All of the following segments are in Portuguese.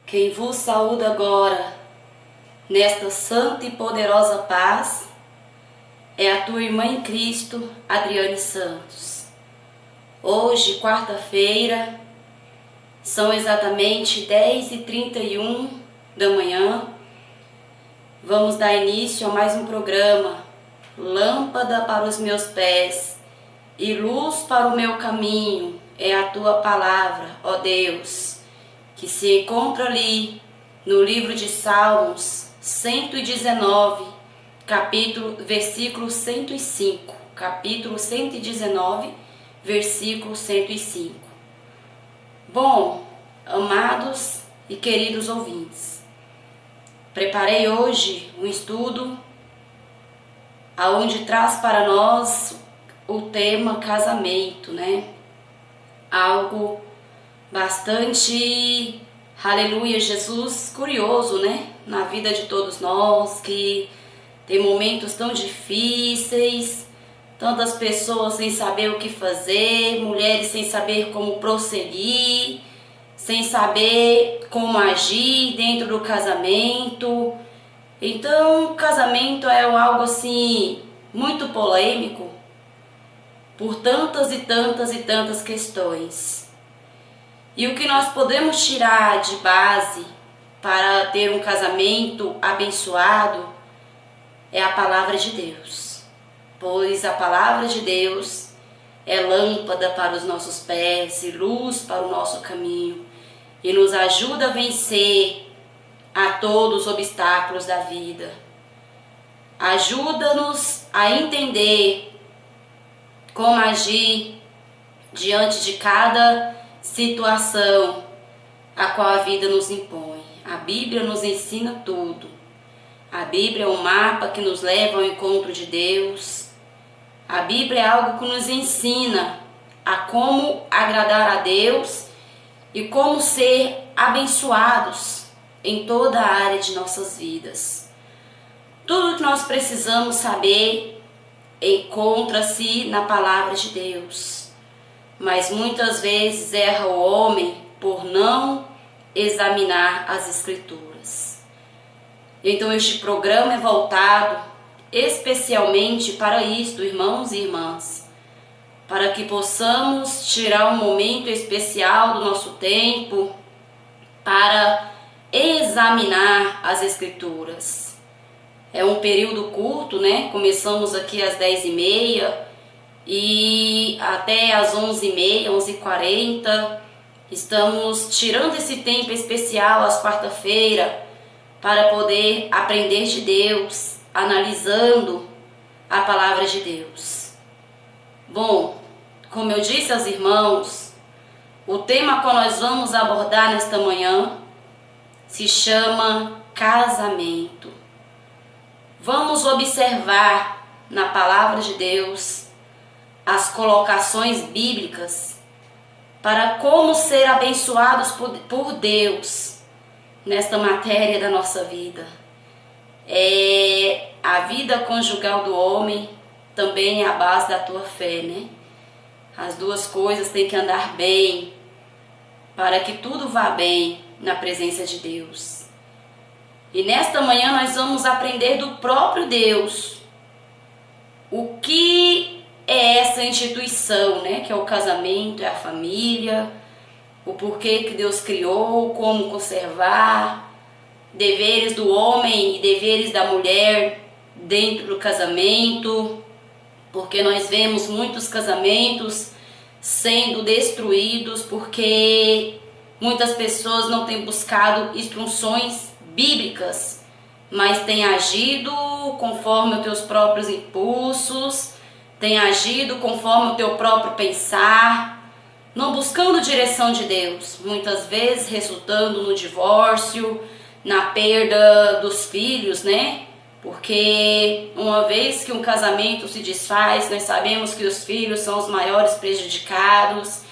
Quem vos saúda agora, nesta santa e poderosa paz, é a tua irmã em Cristo, Adriane Santos. Hoje, quarta-feira, são exatamente 10h31 da manhã. Vamos dar início a mais um programa, Lâmpada para os meus pés e luz para o meu caminho, é a tua palavra, ó Deus, que se encontra ali no livro de Salmos 119, versículo 105. Capítulo 119, versículo 105. Bom, amados e queridos ouvintes, preparei hoje um estudo aonde traz para nós o tema casamento, né? Algo bastante, aleluia, Jesus, curioso, né? Na vida de todos nós, que tem momentos tão difíceis, tantas pessoas sem saber o que fazer, mulheres sem saber como prosseguir, sem saber como agir dentro do casamento. Então, casamento é algo assim muito polêmico por tantas e tantas e tantas questões. E o que nós podemos tirar de base para ter um casamento abençoado é a palavra de Deus. Pois a palavra de Deus é lâmpada para os nossos pés e luz para o nosso caminho. E nos ajuda a vencer a todos os obstáculos da vida. Ajuda-nos a entender como agir diante de cada situação a qual a vida nos impõe. A Bíblia nos ensina tudo. A Bíblia é um mapa que nos leva ao encontro de Deus. A Bíblia é algo que nos ensina a como agradar a Deus e como ser abençoados em toda a área de nossas vidas. Tudo que nós precisamos saber encontra-se na palavra de Deus. Mas muitas vezes erra o homem por não examinar as Escrituras. Então este programa é voltado especialmente para isto, irmãos e irmãs, para que possamos tirar um momento especial do nosso tempo para examinar as Escrituras. É um período curto, né? Começamos aqui às 10h30 e até às 11h30, 11h40, estamos tirando esse tempo especial às quarta-feiras para poder aprender de Deus, analisando a palavra de Deus. Bom, como eu disse aos irmãos, o tema que nós vamos abordar nesta manhã se chama casamento. Vamos observar na palavra de Deus as colocações bíblicas para como ser abençoados por Deus nesta matéria da nossa vida. A vida conjugal do homem também é a base da tua fé, né? As duas coisas têm que andar bem para que tudo vá bem na presença de Deus. E nesta manhã nós vamos aprender do próprio Deus o que é essa instituição, né? Que é o casamento, é a família, o porquê que Deus criou, como conservar, deveres do homem e deveres da mulher dentro do casamento, porque nós vemos muitos casamentos sendo destruídos porque muitas pessoas não têm buscado instruções bíblicas, mas têm agido conforme os teus próprios impulsos, têm agido conforme o teu próprio pensar, não buscando direção de Deus, muitas vezes resultando no divórcio, na perda dos filhos, né? Porque uma vez que um casamento se desfaz, nós sabemos que os filhos são os maiores prejudicados.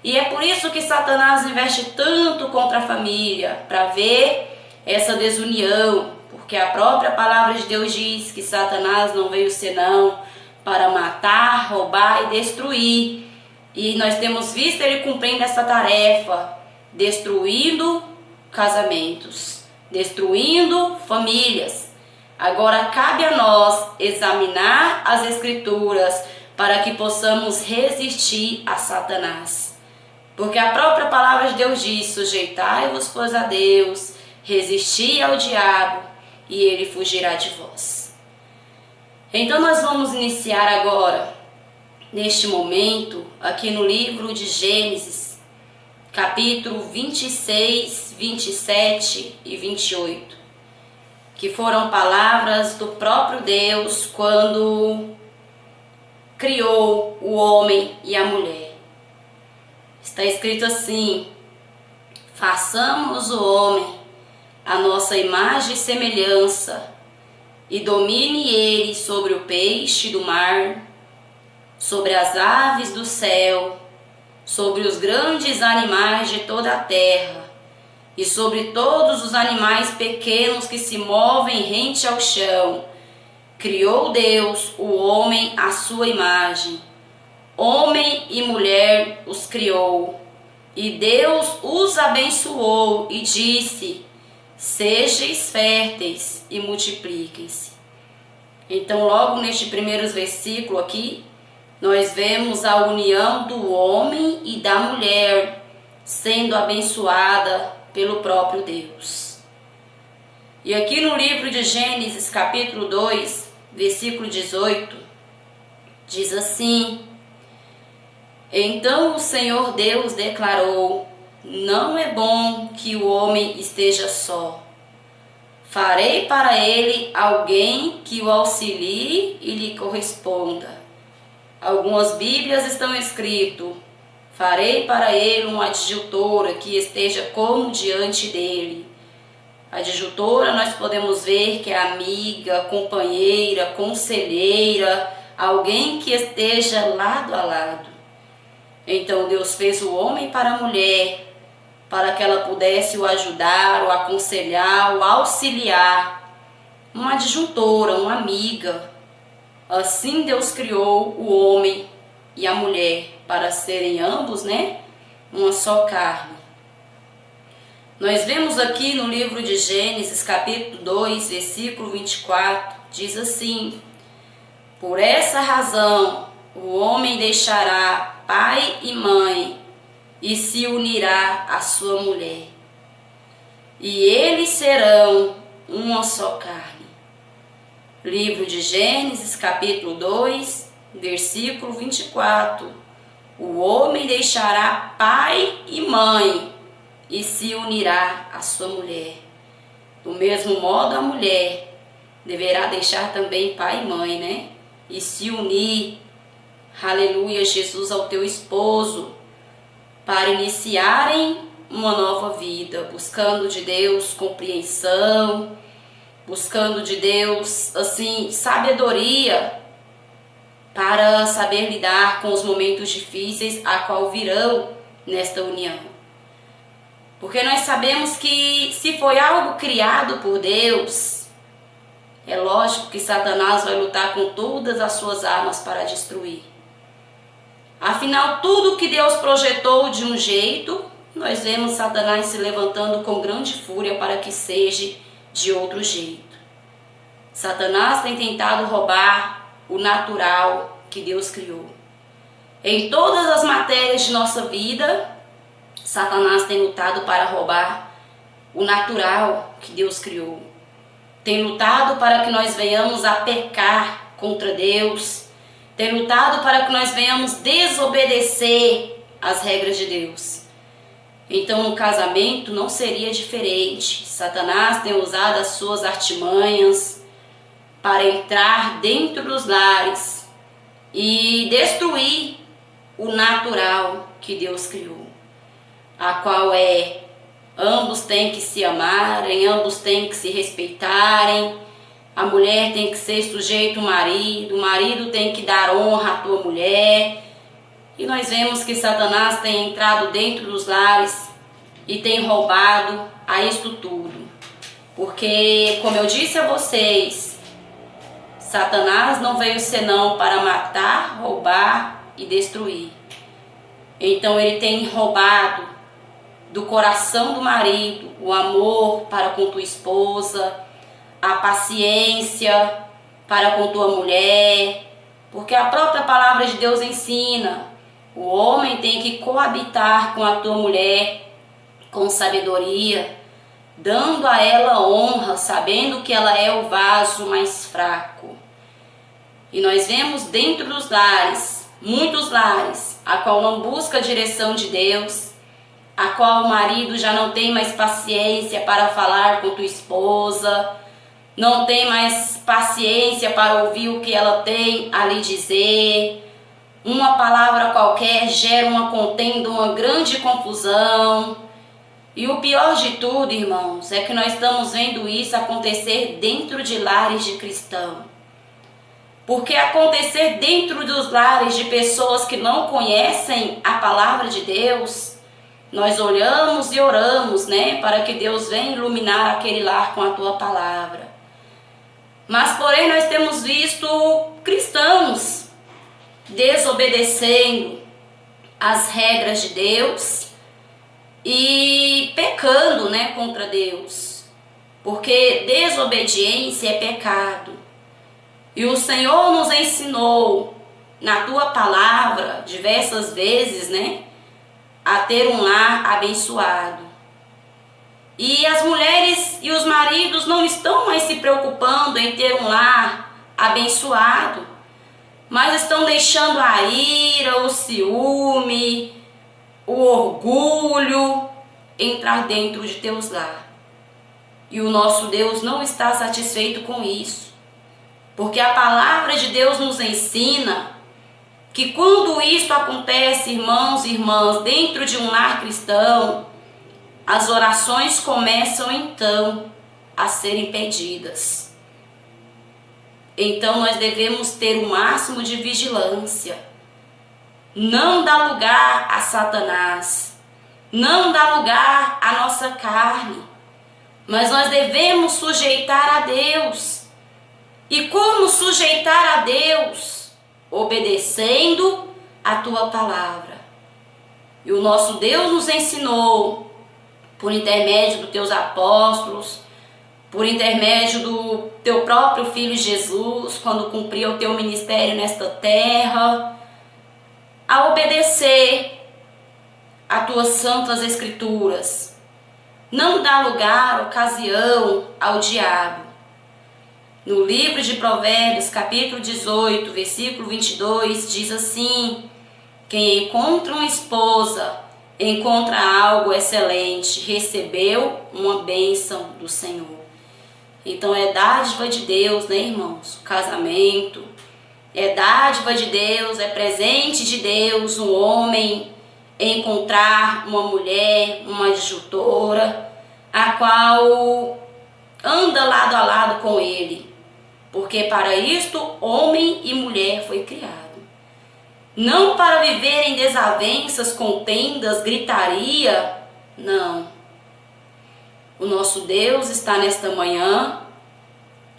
E é por isso que Satanás investe tanto contra a família, para ver essa desunião. Porque a própria palavra de Deus diz que Satanás não veio senão para matar, roubar e destruir. E nós temos visto ele cumprindo essa tarefa, destruindo casamentos, destruindo famílias. Agora cabe a nós examinar as Escrituras para que possamos resistir a Satanás. Porque a própria palavra de Deus diz: sujeitai-vos, pois, a Deus, resisti ao diabo e ele fugirá de vós. Então nós vamos iniciar agora, neste momento, aqui no livro de Gênesis, capítulo 26, 27 e 28, que foram palavras do próprio Deus quando criou o homem e a mulher. Está escrito assim: façamos o homem a nossa imagem e semelhança, e domine ele sobre o peixe do mar, sobre as aves do céu, sobre os grandes animais de toda a terra, e sobre todos os animais pequenos que se movem rente ao chão. Criou Deus o homem à sua imagem, homem e mulher os criou, e Deus os abençoou e disse: sejais férteis e multipliquem-se. Então, logo neste primeiro versículo aqui, nós vemos a união do homem e da mulher sendo abençoada pelo próprio Deus. E aqui no livro de Gênesis, capítulo 2, versículo 18, diz assim: então o Senhor Deus declarou: não é bom que o homem esteja só. Farei para ele alguém que o auxilie e lhe corresponda. Algumas Bíblias estão escrito: farei para ele uma adjutora que esteja como diante dele. Adjutora nós podemos ver que é amiga, companheira, conselheira, alguém que esteja lado a lado. Então Deus fez o homem para a mulher, para que ela pudesse o ajudar, o aconselhar, o auxiliar, uma adjutora, uma amiga. Assim Deus criou o homem e a mulher para serem ambos, uma só carne. Nós vemos aqui no livro de Gênesis, capítulo 2, versículo 24, diz assim: por essa razão o homem deixará pai e mãe e se unirá à sua mulher, e eles serão uma só carne. Livro de Gênesis, capítulo 2, versículo 24. O homem deixará pai e mãe e se unirá à sua mulher. Do mesmo modo, a mulher deverá deixar também pai e mãe, e se unir, aleluia, Jesus, ao teu esposo, para iniciarem uma nova vida, buscando de Deus compreensão, buscando de Deus, sabedoria para saber lidar com os momentos difíceis a qual virão nesta união. Porque nós sabemos que se foi algo criado por Deus, é lógico que Satanás vai lutar com todas as suas armas para destruir. Afinal, tudo que Deus projetou de um jeito, nós vemos Satanás se levantando com grande fúria para que seja de outro jeito. Satanás tem tentado roubar o natural que Deus criou. Em todas as matérias de nossa vida, Satanás tem lutado para roubar o natural que Deus criou. Tem lutado para que nós venhamos a pecar contra Deus. Tem lutado para que nós venhamos desobedecer às regras de Deus. Então, no casamento não seria diferente. Satanás tem usado as suas artimanhas para entrar dentro dos lares e destruir o natural que Deus criou, a qual ambos têm que se amarem, ambos têm que se respeitarem. A mulher tem que ser sujeita ao marido, o marido tem que dar honra à tua mulher. E nós vemos que Satanás tem entrado dentro dos lares e tem roubado a isto tudo. Porque, como eu disse a vocês, Satanás não veio senão para matar, roubar e destruir. Então ele tem roubado do coração do marido, o amor para com tua esposa, a paciência para com tua mulher, porque a própria palavra de Deus ensina, o homem tem que coabitar com a tua mulher com sabedoria, dando a ela honra, sabendo que ela é o vaso mais fraco. E nós vemos dentro dos lares, muitos lares, a qual não busca a direção de Deus, a qual o marido já não tem mais paciência para falar com tua esposa, não tem mais paciência para ouvir o que ela tem a lhe dizer. Uma palavra qualquer gera uma contenda, uma grande confusão. E o pior de tudo, irmãos, é que nós estamos vendo isso acontecer dentro de lares de cristãos. Porque acontecer dentro dos lares de pessoas que não conhecem a palavra de Deus, nós olhamos e oramos, né, para que Deus venha iluminar aquele lar com a tua palavra. Mas, porém, nós temos visto cristãos desobedecendo as regras de Deus e pecando, né, contra Deus. Porque desobediência é pecado. E o Senhor nos ensinou na tua palavra diversas vezes, né, a ter um lar abençoado. E as mulheres e os maridos não estão mais se preocupando em ter um lar abençoado, mas estão deixando a ira, o ciúme, o orgulho entrar dentro de teus lares. E o nosso Deus não está satisfeito com isso, porque a palavra de Deus nos ensina que quando isto acontece, irmãos e irmãs, dentro de um lar cristão, as orações começam então a serem pedidas. Então nós devemos ter o máximo de vigilância. Não dar lugar a Satanás. Não dar lugar à nossa carne. Mas nós devemos sujeitar a Deus. E como sujeitar a Deus? Obedecendo a tua palavra. E o nosso Deus nos ensinou, por intermédio dos teus apóstolos, por intermédio do teu próprio Filho Jesus, quando cumpria o teu ministério nesta terra, a obedecer a tuas santas escrituras. Não dá lugar, ocasião ao diabo. No livro de Provérbios, capítulo 18, versículo 22, diz assim: quem encontra uma esposa, encontra algo excelente, recebeu uma bênção do Senhor. Então é dádiva de Deus, né, irmãos? O casamento é dádiva de Deus, é presente de Deus um homem encontrar uma mulher, uma adjutora, a qual anda lado a lado com ele. Porque para isto homem e mulher foi criado. Não para viver em desavenças, contendas, gritaria, não. O nosso Deus está nesta manhã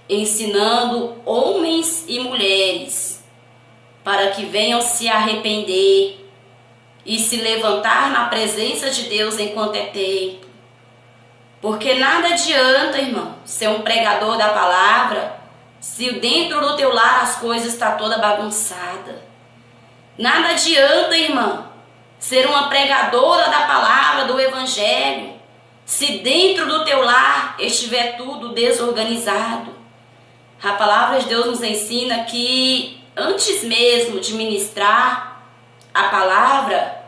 ensinando homens e mulheres para que venham se arrepender e se levantar na presença de Deus enquanto é tempo. Porque nada adianta, irmão, ser um pregador da palavra se dentro do teu lar as coisas estão toda bagunçada. Nada adianta, irmã, ser uma pregadora da palavra, do evangelho, se dentro do teu lar estiver tudo desorganizado. A palavra de Deus nos ensina que antes mesmo de ministrar a palavra,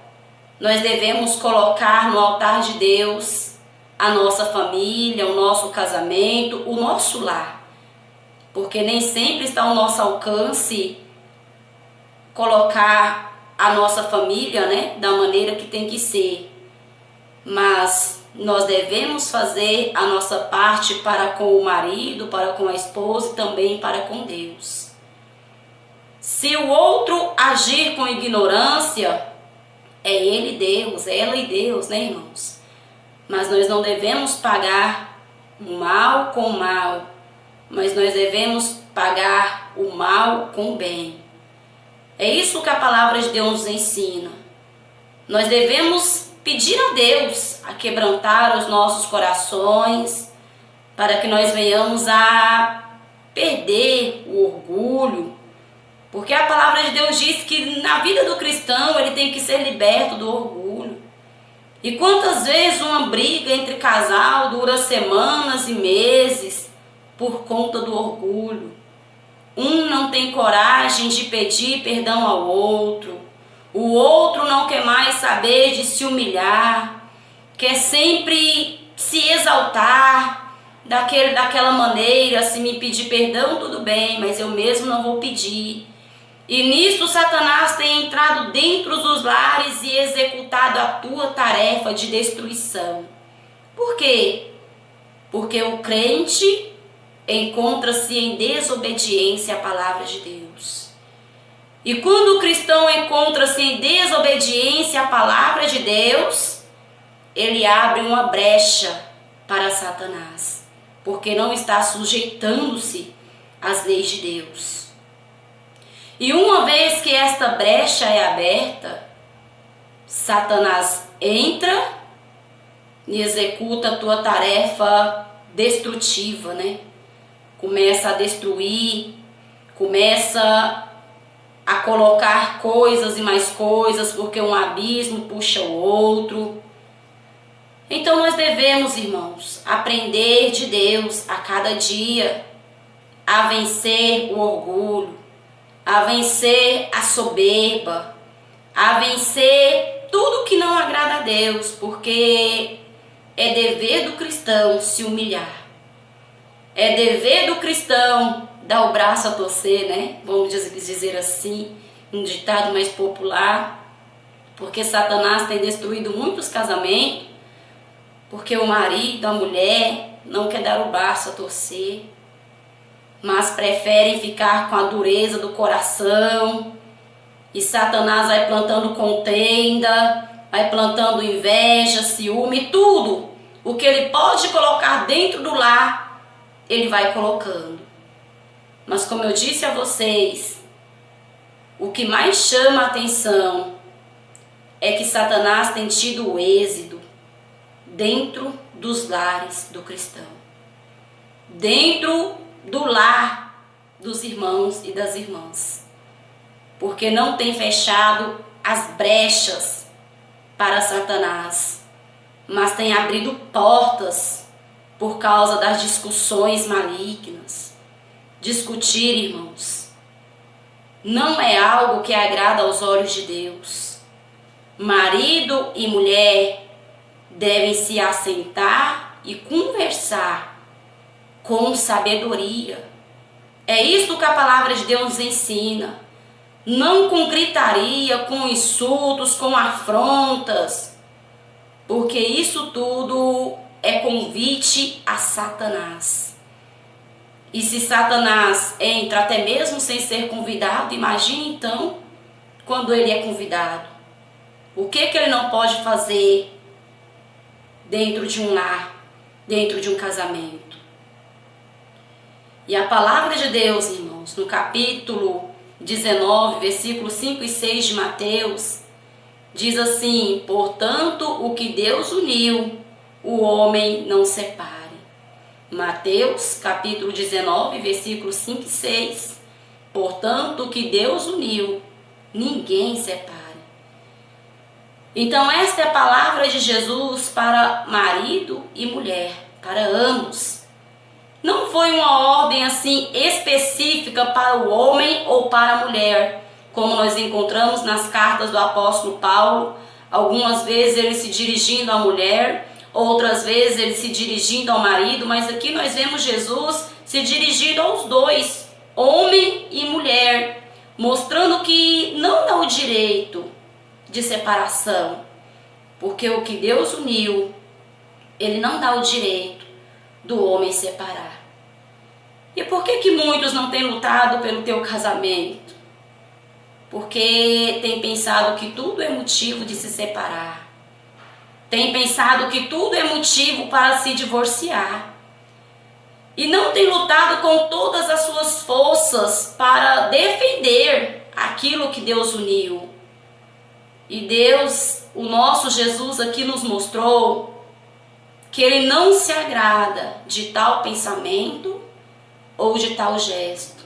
nós devemos colocar no altar de Deus a nossa família, o nosso casamento, o nosso lar. Porque nem sempre está ao nosso alcance colocar a nossa família, né, da maneira que tem que ser. Mas nós devemos fazer a nossa parte para com o marido, para com a esposa e também para com Deus. Se o outro agir com ignorância, é ele Deus, é ela e Deus, né, irmãos? Mas nós não devemos pagar o mal com o mal, mas nós devemos pagar o mal com o bem. É isso que a palavra de Deus nos ensina. Nós devemos pedir a Deus a quebrantar os nossos corações, para que nós venhamos a perder o orgulho, porque a palavra de Deus diz que na vida do cristão ele tem que ser liberto do orgulho. E quantas vezes uma briga entre casal dura semanas e meses por conta do orgulho? Um não tem coragem de pedir perdão ao outro, o outro não quer mais saber de se humilhar, quer sempre se exaltar daquela maneira. Se me pedir perdão, tudo bem, mas eu mesmo não vou pedir. E nisso Satanás tem entrado dentro dos lares e executado a tua tarefa de destruição. Por quê? Porque o crente encontra-se em desobediência à palavra de Deus. E quando o cristão encontra-se em desobediência à palavra de Deus, ele abre uma brecha para Satanás, porque não está sujeitando-se às leis de Deus. E uma vez que esta brecha é aberta, Satanás entra e executa a tua tarefa destrutiva, né? Começa a destruir, começa a colocar coisas e mais coisas, porque um abismo puxa o outro. Então nós devemos, irmãos, aprender de Deus a cada dia a vencer o orgulho, a vencer a soberba, a vencer tudo que não agrada a Deus, porque é dever do cristão se humilhar. É dever do cristão dar o braço a torcer, né? Vamos dizer assim, um ditado mais popular, porque Satanás tem destruído muitos casamentos, porque o marido, a mulher, não quer dar o braço a torcer, mas preferem ficar com a dureza do coração. E Satanás vai plantando contenda, vai plantando inveja, ciúme, tudo o que ele pode colocar dentro do lar, ele vai colocando. Mas como eu disse a vocês, o que mais chama a atenção é que Satanás tem tido o êxito dentro dos lares do cristão, dentro do lar dos irmãos e das irmãs, porque não tem fechado as brechas para Satanás, mas tem abrido portas por causa das discussões malignas. Discutir, irmãos, não é algo que agrada aos olhos de Deus. Marido e mulher devem se assentar e conversar com sabedoria. É isso que a palavra de Deus nos ensina. Não com gritaria, com insultos, com afrontas, porque isso tudo é convite a Satanás. E se Satanás entra até mesmo sem ser convidado, imagine então quando ele é convidado. O que ele não pode fazer dentro de um lar, dentro de um casamento? E a palavra de Deus, irmãos, no capítulo 19, versículos 5 e 6 de Mateus, diz assim: portanto, o que Deus uniu, o homem não separe. Mateus, capítulo 19, versículos 5 e 6. Portanto, o que Deus uniu, ninguém separe. Então, esta é a palavra de Jesus para marido e mulher, para ambos. Não foi uma ordem assim específica para o homem ou para a mulher, como nós encontramos nas cartas do apóstolo Paulo, algumas vezes ele se dirigindo à mulher, outras vezes ele se dirigindo ao marido, mas aqui nós vemos Jesus se dirigindo aos dois, homem e mulher, mostrando que não dá o direito de separação, porque o que Deus uniu, ele não dá o direito do homem separar. E por que muitos não têm lutado pelo teu casamento? Porque tem pensado que tudo é motivo de se separar. Tem pensado que tudo é motivo para se divorciar. E não tem lutado com todas as suas forças para defender aquilo que Deus uniu. E Deus, o nosso Jesus aqui nos mostrou que Ele não se agrada de tal pensamento ou de tal gesto,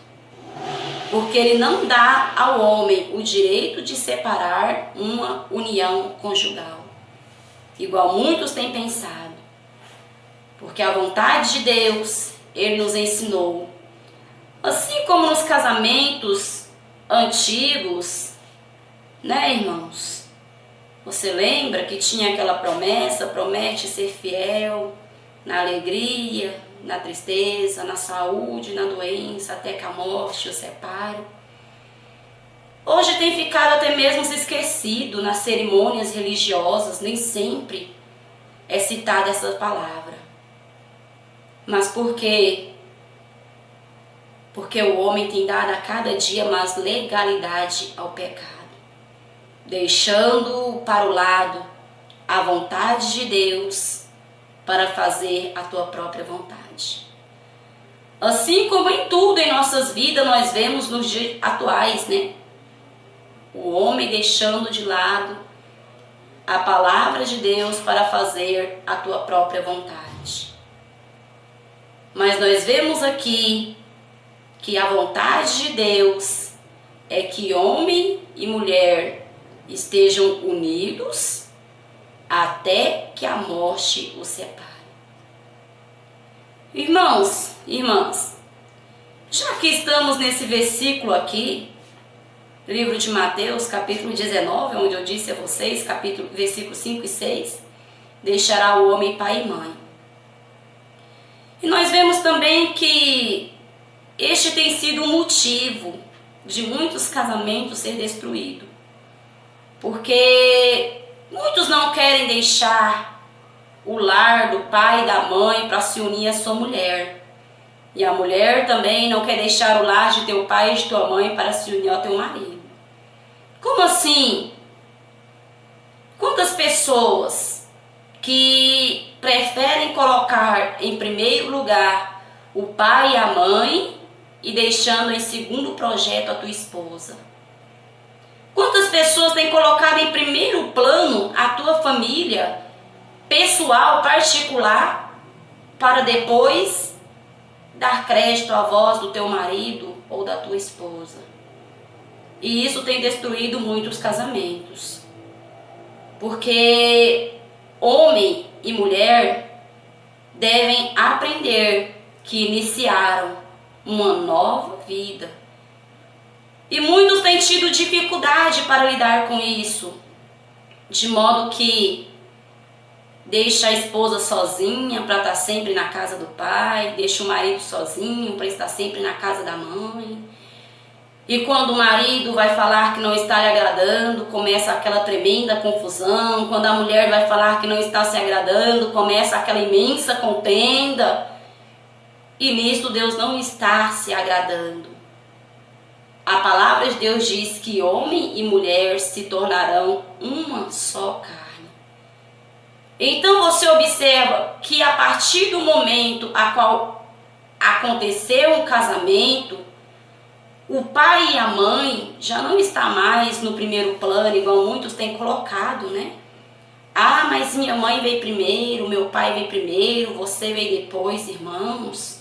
porque Ele não dá ao homem o direito de separar uma união conjugal, igual muitos têm pensado, porque a vontade de Deus, Ele nos ensinou. Assim como nos casamentos antigos, né, irmãos? Você lembra que tinha aquela promessa, promete ser fiel na alegria, na tristeza, na saúde, na doença, até que a morte o separe. Hoje tem ficado até mesmo se esquecido nas cerimônias religiosas, nem sempre é citada essa palavra. Mas por quê? Porque o homem tem dado a cada dia mais legalidade ao pecado, deixando para o lado a vontade de Deus para fazer a tua própria vontade. Assim como em tudo em nossas vidas nós vemos nos dias atuais, né? O homem deixando de lado a palavra de Deus para fazer a tua própria vontade. Mas nós vemos aqui que a vontade de Deus é que homem e mulher estejam unidos até que a morte os separe. Irmãos, irmãs, já que estamos nesse versículo aqui, livro de Mateus, capítulo 19, onde eu disse a vocês, versículos 5 e 6, deixará o homem pai e mãe. E nós vemos também que este tem sido o motivo de muitos casamentos ser destruídos. Porque muitos não querem deixar o lar do pai e da mãe para se unir à sua mulher. E a mulher também não quer deixar o lar de teu pai e de tua mãe para se unir ao teu marido. Como assim? Quantas pessoas que preferem colocar em primeiro lugar o pai e a mãe e deixando em segundo projeto a tua esposa? Quantas pessoas têm colocado em primeiro plano a tua família pessoal, particular, para depois dar crédito à voz do teu marido ou da tua esposa? E isso tem destruído muitos casamentos. Porque homem e mulher devem aprender que iniciaram uma nova vida. E muitos têm tido dificuldade para lidar com isso, de modo que deixa a esposa sozinha para estar sempre na casa do pai, deixa o marido sozinho para estar sempre na casa da mãe. E quando o marido vai falar que não está lhe agradando, começa aquela tremenda confusão. Quando a mulher vai falar que não está se agradando, começa aquela imensa contenda. E nisto Deus não está se agradando. A palavra de Deus diz que homem e mulher se tornarão uma só carne. Então você observa que a partir do momento a qual aconteceu um casamento, o pai e a mãe já não está mais no primeiro plano, igual muitos têm colocado, né? Ah, mas minha mãe veio primeiro, meu pai veio primeiro, você veio depois, irmãos.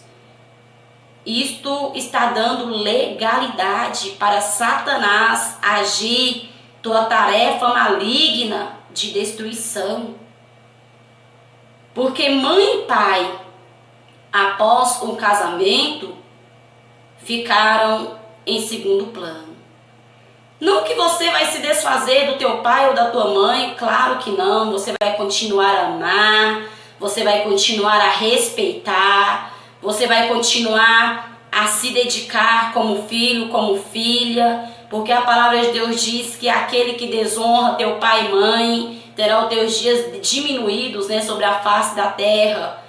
Isto está dando legalidade para Satanás agir tua tarefa maligna de destruição. Porque mãe e pai, após um casamento, ficaram em segundo plano. Não que você vai se desfazer do teu pai ou da tua mãe, claro que não. Você vai continuar a amar, você vai continuar a respeitar, você vai continuar a se dedicar como filho, como filha, porque a palavra de Deus diz que aquele que desonra teu pai e mãe terá os teus dias diminuídos, né, sobre a face da terra.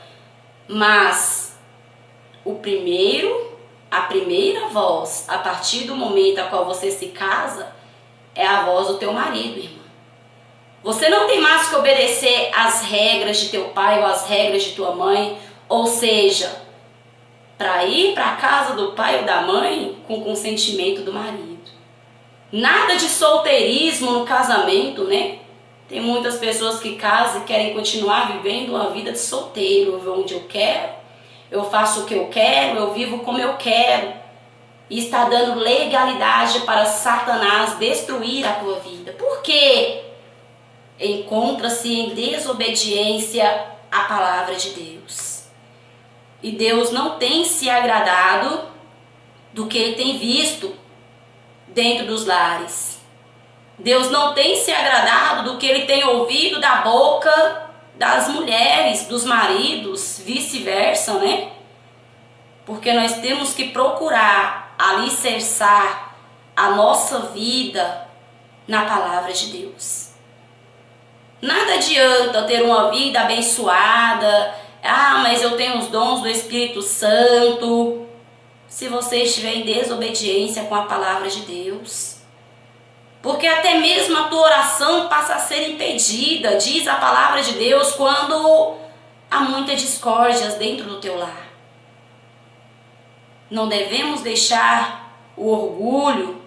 Mas a primeira voz, a partir do momento a qual você se casa, é a voz do teu marido, irmã. Você não tem mais que obedecer às regras de teu pai ou às regras de tua mãe, ou seja, para ir para a casa do pai ou da mãe com consentimento do marido. Nada de solteirismo no casamento, né? Tem muitas pessoas que casam e querem continuar vivendo uma vida de solteiro. Eu vou onde eu quero, eu faço o que eu quero, eu vivo como eu quero. E está dando legalidade para Satanás destruir a tua vida. Por quê? Encontra-se em desobediência à palavra de Deus. E Deus não tem se agradado do que Ele tem visto dentro dos lares. Deus não tem se agradado do que Ele tem ouvido da boca das mulheres, dos maridos, vice-versa, né? Porque nós temos que procurar alicerçar a nossa vida na palavra de Deus. Nada adianta ter uma vida abençoada, mas eu tenho os dons do Espírito Santo, se você estiver em desobediência com a palavra de Deus. Porque até mesmo a tua oração passa a ser impedida, diz a palavra de Deus, quando há muitas discórdias dentro do teu lar. Não devemos deixar o orgulho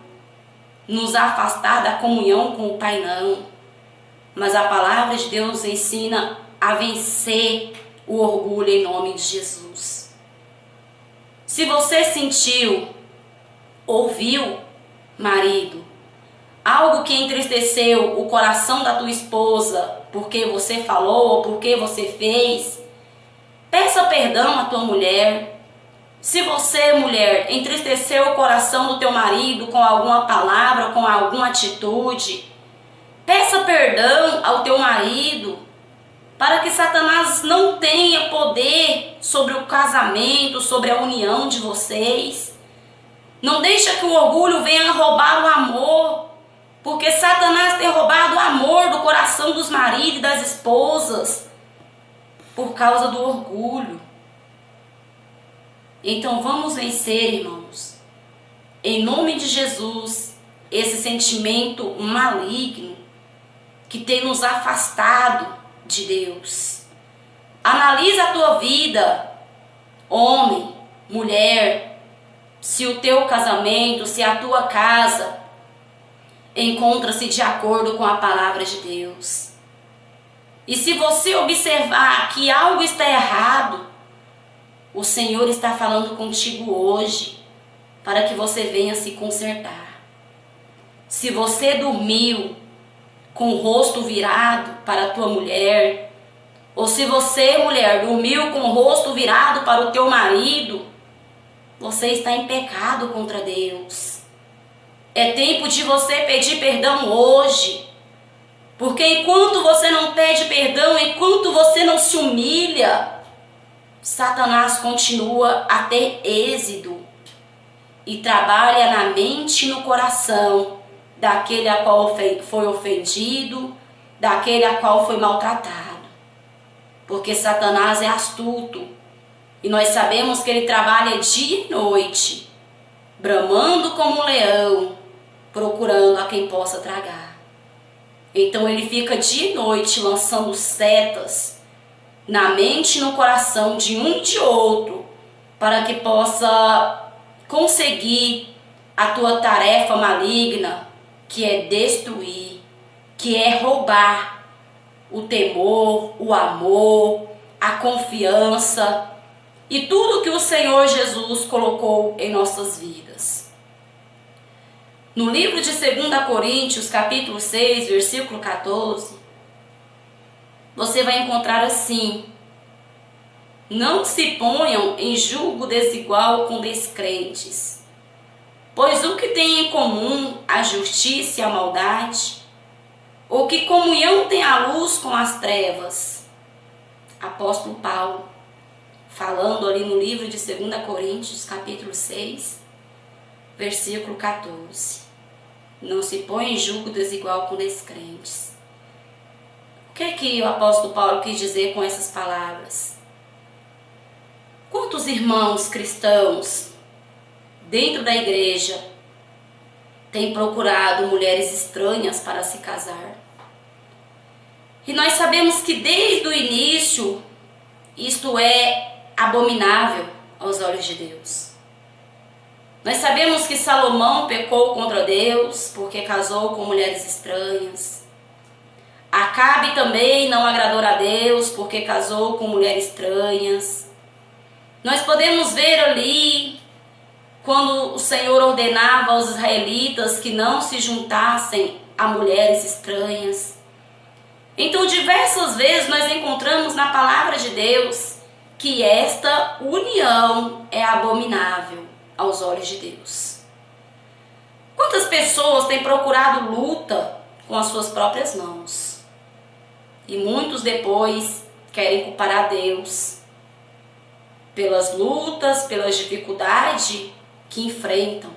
nos afastar da comunhão com o Pai, não. Mas a palavra de Deus nos ensina a vencer o orgulho em nome de Jesus. Se você sentiu, ouviu, marido, algo que entristeceu o coração da tua esposa, porque você falou ou porque você fez, peça perdão à tua mulher. Se você, mulher, entristeceu o coração do teu marido com alguma palavra, com alguma atitude, peça perdão ao teu marido, para que Satanás não tenha poder sobre o casamento, sobre a união de vocês. Não deixa que o orgulho venha roubar o amor, porque Satanás tem roubado o amor do coração dos maridos e das esposas, por causa do orgulho. Então vamos vencer, irmãos, em nome de Jesus, esse sentimento maligno que tem nos afastado de Deus. Analisa a tua vida, homem, mulher, se o teu casamento, se a tua casa encontra-se de acordo com a palavra de Deus. E se você observar que algo está errado, o Senhor está falando contigo hoje para que você venha se consertar. Se você dormiu com o rosto virado para a tua mulher, ou se você, mulher, dormiu com o rosto virado para o teu marido, você está em pecado contra Deus. É tempo de você pedir perdão hoje, porque enquanto você não pede perdão, enquanto você não se humilha, Satanás continua a ter êxito e trabalha na mente e no coração daquele a qual foi ofendido, daquele a qual foi maltratado. Porque Satanás é astuto e nós sabemos que ele trabalha dia e noite, bramando como um leão, procurando a quem possa tragar. Então ele fica dia e noite lançando setas na mente e no coração de um e de outro, para que possa conseguir a tua tarefa maligna, que é destruir, que é roubar o temor, o amor, a confiança e tudo que o Senhor Jesus colocou em nossas vidas. No livro de 2 Coríntios, capítulo 6, versículo 14, você vai encontrar assim: não se ponham em julgo desigual com descrentes, pois o que tem em comum a justiça e a maldade? Ou que comunhão tem a luz com as trevas? Apóstolo Paulo, falando ali no livro de 2 Coríntios, capítulo 6, versículo 14. Não se põe em julgo desigual com descrentes. O que é que o apóstolo Paulo quis dizer com essas palavras? Quantos irmãos cristãos dentro da igreja têm procurado mulheres estranhas para se casar? E nós sabemos que desde o início isto é abominável aos olhos de Deus. Nós sabemos que Salomão pecou contra Deus porque casou com mulheres estranhas. Acabe também não agradou a Deus porque casou com mulheres estranhas. Nós podemos ver ali quando o Senhor ordenava aos israelitas que não se juntassem a mulheres estranhas. Então, diversas vezes nós encontramos na palavra de Deus que esta união é abominável aos olhos de Deus. Quantas pessoas têm procurado luta com as suas próprias mãos? E muitos depois querem culpar a Deus pelas lutas, pelas dificuldades que enfrentam.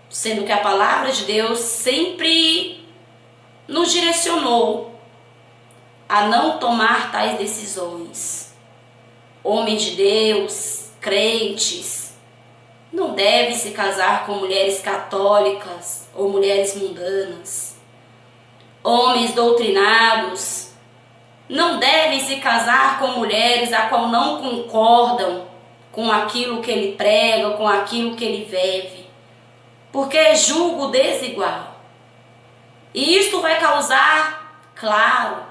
Sendo que a palavra de Deus sempre nos direcionou a não tomar tais decisões. Homens de Deus, crentes, não devem se casar com mulheres católicas ou mulheres mundanas. Homens doutrinados não devem se casar com mulheres a qual não concordam com aquilo que ele prega, com aquilo que ele vive, porque é julgo desigual. E isto vai causar, claro,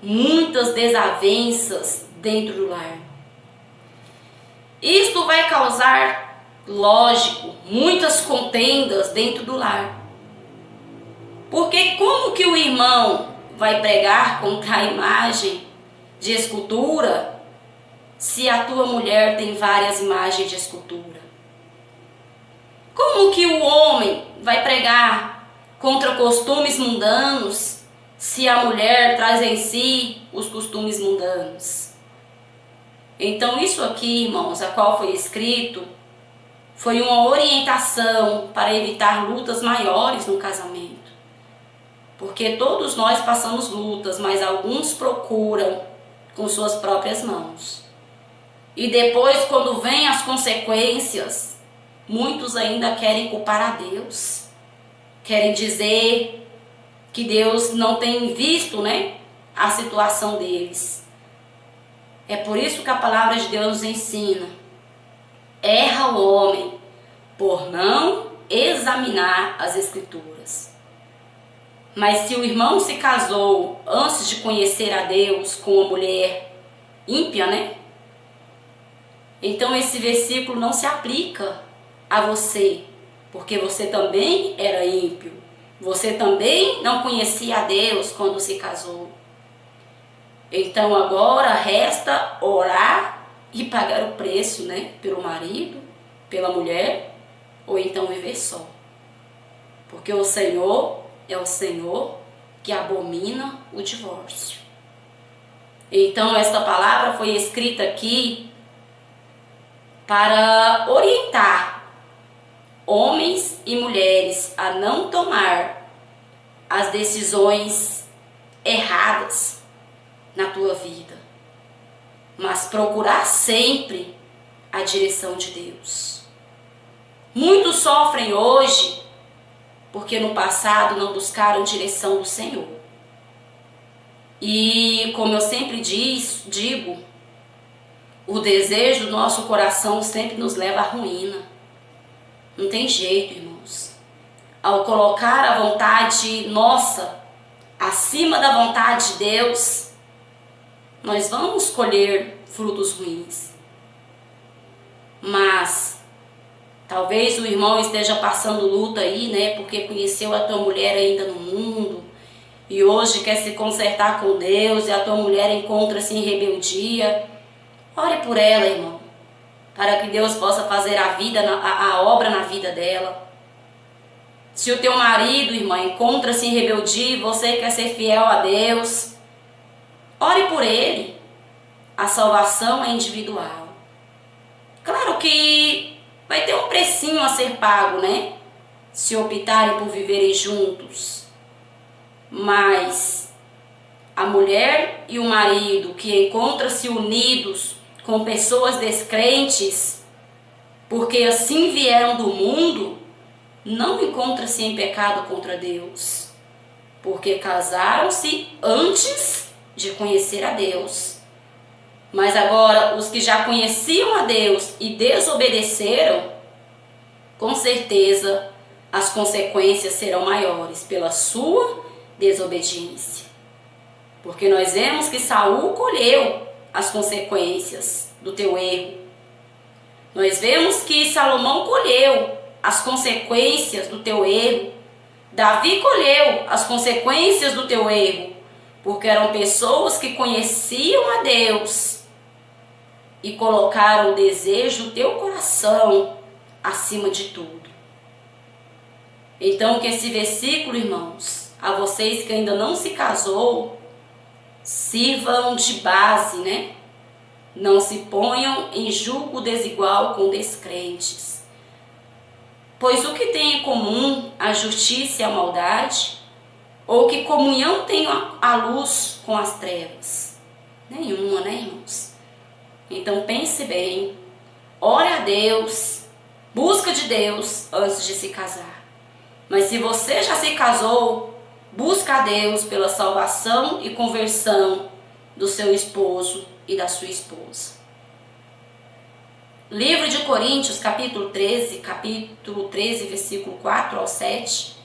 muitas desavenças dentro do lar. Isto vai causar, lógico, muitas contendas dentro do lar. Porque como que o irmão vai pregar contra a imagem de escultura se a tua mulher tem várias imagens de escultura? Como que o homem vai pregar contra costumes mundanos se a mulher traz em si os costumes mundanos? Então isso aqui, irmãos, a qual foi escrito, foi uma orientação para evitar lutas maiores no casamento. Porque todos nós passamos lutas, mas alguns procuram com suas próprias mãos. E depois, quando vêm as consequências, muitos ainda querem culpar a Deus. Querem dizer que Deus não tem visto, a situação deles. É por isso que a palavra de Deus nos ensina. Erra o homem por não examinar as Escrituras. Mas se o irmão se casou antes de conhecer a Deus com uma mulher ímpia, então esse versículo não se aplica a você, porque você também era ímpio. Você também não conhecia a Deus quando se casou. Então agora resta orar e pagar o preço, pelo marido, pela mulher, ou então viver só. Porque o Senhor é o Senhor que abomina o divórcio. Então esta palavra foi escrita aqui para orientar homens e mulheres a não tomar as decisões erradas na tua vida, mas procurar sempre a direção de Deus. Muitos sofrem hoje porque no passado não buscaram direção do Senhor. E como eu sempre digo, o desejo do nosso coração sempre nos leva à ruína. Não tem jeito, irmãos. Ao colocar a vontade nossa acima da vontade de Deus, nós vamos colher frutos ruins. Mas talvez o irmão esteja passando luta aí, porque conheceu a tua mulher ainda no mundo e hoje quer se consertar com Deus e a tua mulher encontra-se em rebeldia. Ore por ela, irmão, para que Deus possa fazer a obra na vida dela. Se o teu marido, irmã, encontra-se em rebeldia e você quer ser fiel a Deus, ore por ele. A salvação é individual. Claro que vai ter um precinho a ser pago, se optarem por viverem juntos. Mas a mulher e o marido que encontram-se unidos com pessoas descrentes, porque assim vieram do mundo, não encontram-se em pecado contra Deus, porque casaram-se antes de conhecer a Deus. Mas agora, os que já conheciam a Deus e desobedeceram, com certeza as consequências serão maiores pela sua desobediência. Porque nós vemos que Saul colheu as consequências do teu erro. Nós vemos que Salomão colheu as consequências do teu erro. Davi colheu as consequências do teu erro, porque eram pessoas que conheciam a Deus e colocaram o desejo do teu coração acima de tudo. Então que esse versículo, irmãos, a vocês que ainda não se casou, sirvam de base, né? Não se ponham em julgo desigual com descrentes. Pois o que tem em comum a justiça e a maldade? Ou que comunhão tem a luz com as trevas? Nenhuma, né, irmãos? Então pense bem, ore a Deus, busca de Deus antes de se casar. Mas se você já se casou, busca a Deus pela salvação e conversão do seu esposo e da sua esposa. Livro de Coríntios, capítulo 13, versículo 4 ao 7,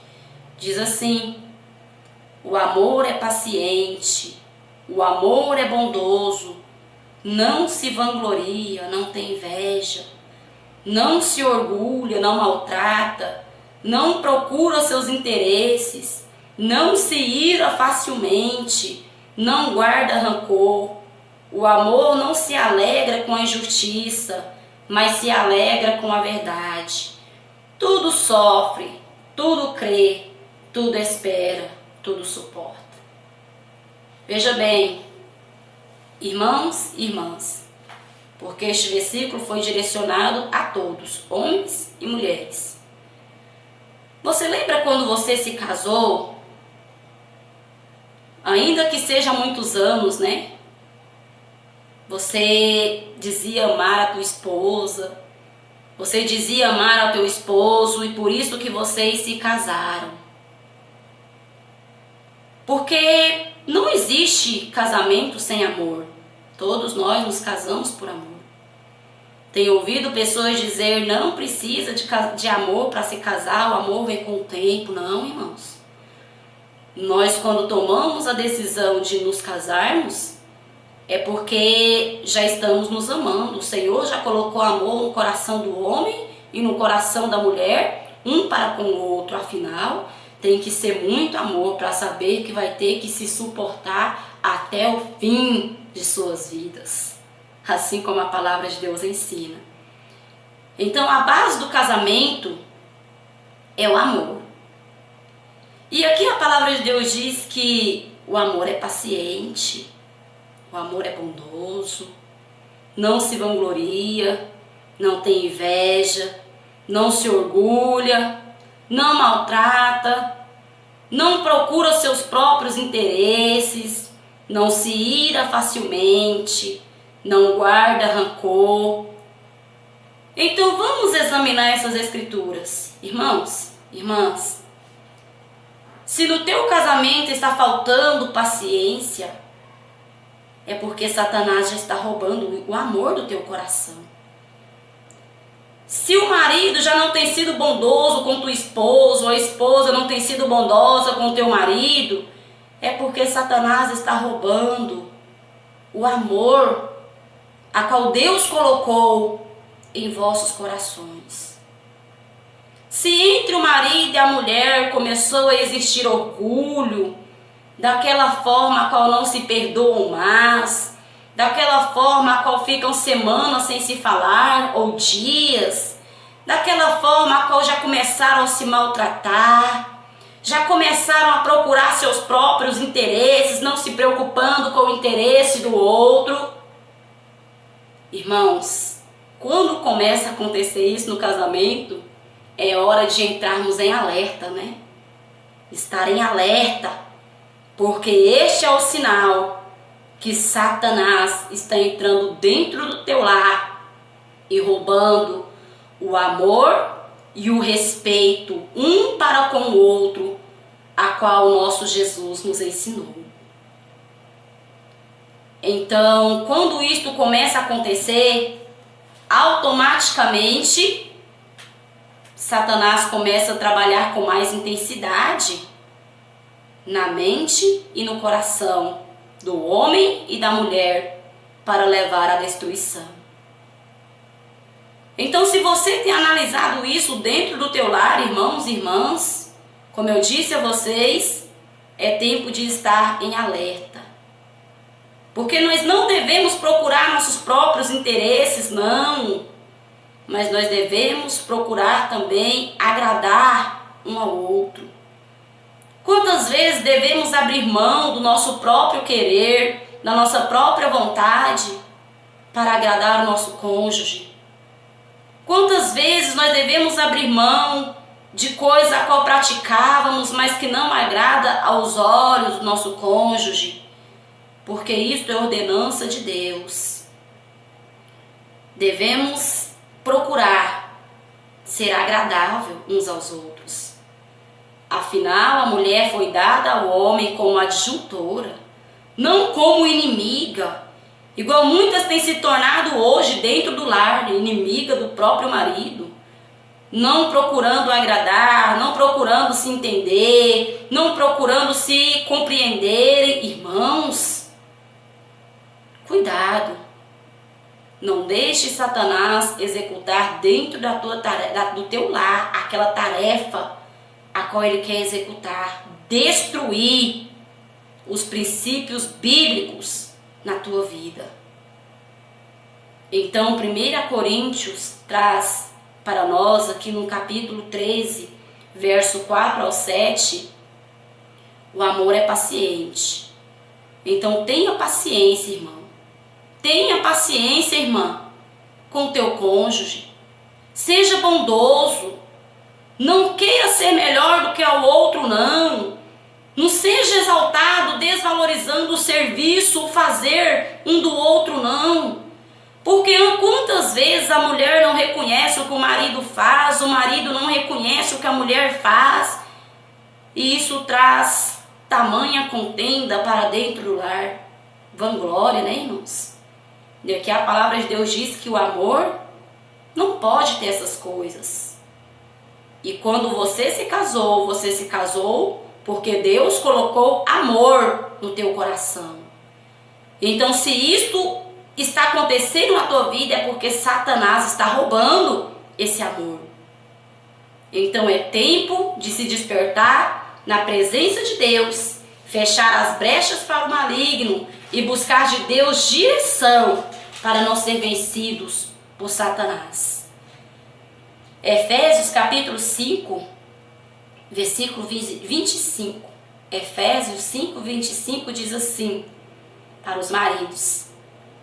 diz assim: o amor é paciente, o amor é bondoso, não se vangloria, não tem inveja, não se orgulha, não maltrata, não procura seus interesses, não se ira facilmente, não guarda rancor. O amor não se alegra com a injustiça, mas se alegra com a verdade. Tudo sofre, tudo crê, tudo espera, tudo suporta. Veja bem, irmãos e irmãs, porque este versículo foi direcionado a todos, homens e mulheres. Você lembra quando você se casou? Ainda que seja há muitos anos, né? Você dizia amar a tua esposa, você dizia amar ao teu esposo e por isso que vocês se casaram. Porque não existe casamento sem amor. Todos nós nos casamos por amor. Tenho ouvido pessoas dizer, não precisa de amor para se casar, o amor vem com o tempo. Não, irmãos. Nós, quando tomamos a decisão de nos casarmos, é porque já estamos nos amando. O Senhor já colocou amor no coração do homem e no coração da mulher, um para com o outro. Afinal, tem que ser muito amor para saber que vai ter que se suportar até o fim de suas vidas. Assim como a palavra de Deus ensina. Então, a base do casamento é o amor. E aqui a palavra de Deus diz que o amor é paciente, o amor é bondoso, não se vangloria, não tem inveja, não se orgulha, não maltrata, não procura seus próprios interesses, não se ira facilmente, não guarda rancor. Então vamos examinar essas escrituras, irmãos, irmãs. Se no teu casamento está faltando paciência, é porque Satanás já está roubando o amor do teu coração. Se o marido já não tem sido bondoso com tua esposa, ou a esposa não tem sido bondosa com o teu marido, é porque Satanás está roubando o amor a qual Deus colocou em vossos corações. Se entre o marido e a mulher começou a existir orgulho, daquela forma a qual não se perdoam mais, daquela forma a qual ficam semanas sem se falar, ou dias, daquela forma a qual já começaram a se maltratar, já começaram a procurar seus próprios interesses, não se preocupando com o interesse do outro. Irmãos, quando começa a acontecer isso no casamento, é hora de entrarmos em alerta, né? Estar em alerta, porque este é o sinal que Satanás está entrando dentro do teu lar e roubando o amor e o respeito um para com o outro, a qual o nosso Jesus nos ensinou. Então, quando isto começa a acontecer, automaticamente Satanás começa a trabalhar com mais intensidade na mente e no coração do homem e da mulher para levar à destruição. Então, se você tem analisado isso dentro do teu lar, irmãos e irmãs, como eu disse a vocês, é tempo de estar em alerta. Porque nós não devemos procurar nossos próprios interesses, não. Mas nós devemos procurar também agradar um ao outro. Quantas vezes devemos abrir mão do nosso próprio querer, da nossa própria vontade, para agradar o nosso cônjuge? Quantas vezes nós devemos abrir mão de coisa a qual praticávamos, mas que não agrada aos olhos do nosso cônjuge? Porque isso é ordenança de Deus. Devemos procurar ser agradável uns aos outros. Afinal, a mulher foi dada ao homem como adjutora, não como inimiga, igual muitas têm se tornado hoje dentro do lar, inimiga do próprio marido, não procurando agradar, não procurando se entender, não procurando se compreender. Irmãos, cuidado, não deixe Satanás executar dentro do teu lar aquela tarefa a qual ele quer executar, destruir os princípios bíblicos na tua vida. Então, 1 Coríntios traz para nós aqui no capítulo 13, verso 4 ao 7, o amor é paciente. Então, tenha paciência, irmão. Tenha paciência, irmã, com o teu cônjuge. Seja bondoso. Não queira ser melhor do que o outro, não. Não seja exaltado, desvalorizando o serviço, o fazer um do outro, não. Porque quantas vezes a mulher não reconhece o que o marido faz, o marido não reconhece o que a mulher faz, e isso traz tamanha contenda para dentro do lar. Vanglória, né, irmãos? E aqui a palavra de Deus diz que o amor não pode ter essas coisas. E quando você se casou porque Deus colocou amor no teu coração. Então, se isto está acontecendo na tua vida, é porque Satanás está roubando esse amor. Então, é tempo de se despertar na presença de Deus, fechar as brechas para o maligno e buscar de Deus direção para não ser vencidos por Satanás. Efésios capítulo 5, versículo 25. Efésios 5, 25 diz assim para os maridos: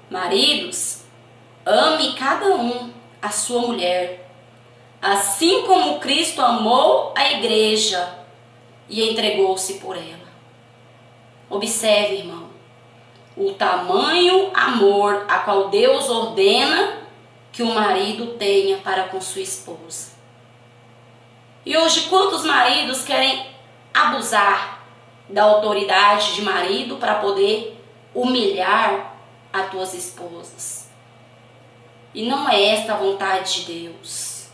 maridos, ame cada um a sua mulher, assim como Cristo amou a igreja e entregou-se por ela. Observe, irmão, o tamanho amor a qual Deus ordena que o marido tenha para com sua esposa. E hoje, quantos maridos querem abusar da autoridade de marido para poder humilhar as tuas esposas? E não é esta a vontade de Deus.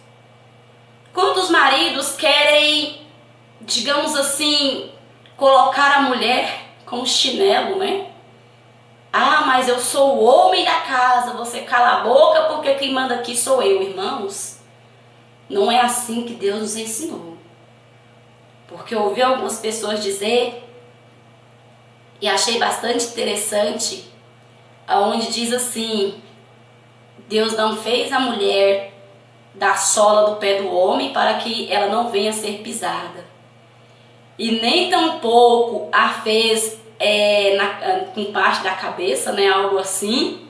Quantos maridos querem, digamos assim, colocar a mulher com chinelo, né? Ah, mas eu sou o homem da casa, você cala a boca porque quem manda aqui sou eu. Irmãos, não é assim que Deus nos ensinou. Porque eu ouvi algumas pessoas dizer, e achei bastante interessante, aonde diz assim: Deus não fez a mulher da sola do pé do homem para que ela não venha a ser pisada. E nem tampouco a fez com parte da cabeça, né, algo assim,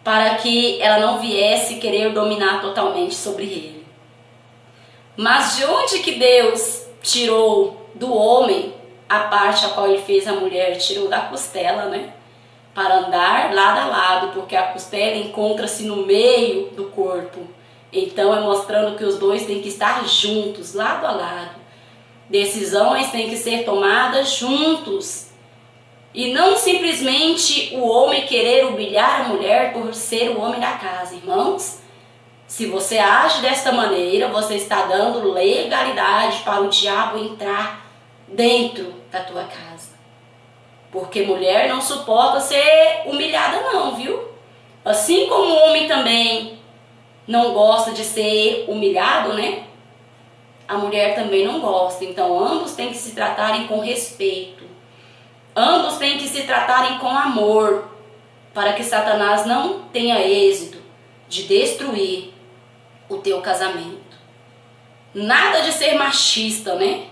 para que ela não viesse querer dominar totalmente sobre ele. Mas de onde que Deus tirou do homem a parte a qual ele fez a mulher? Tirou da costela, né? Para andar lado a lado, porque a costela encontra-se no meio do corpo. Então é mostrando que os dois têm que estar juntos, lado a lado. Decisões têm que ser tomadas juntos. E não simplesmente o homem querer humilhar a mulher por ser o homem da casa, irmãos. Se você age desta maneira, você está dando legalidade para o diabo entrar dentro da tua casa. Porque mulher não suporta ser humilhada não, viu? Assim como o homem também não gosta de ser humilhado, né? A mulher também não gosta. Então ambos têm que se tratarem com respeito. Ambos têm que se tratarem com amor, para que Satanás não tenha êxito de destruir o teu casamento. Nada de ser machista, né?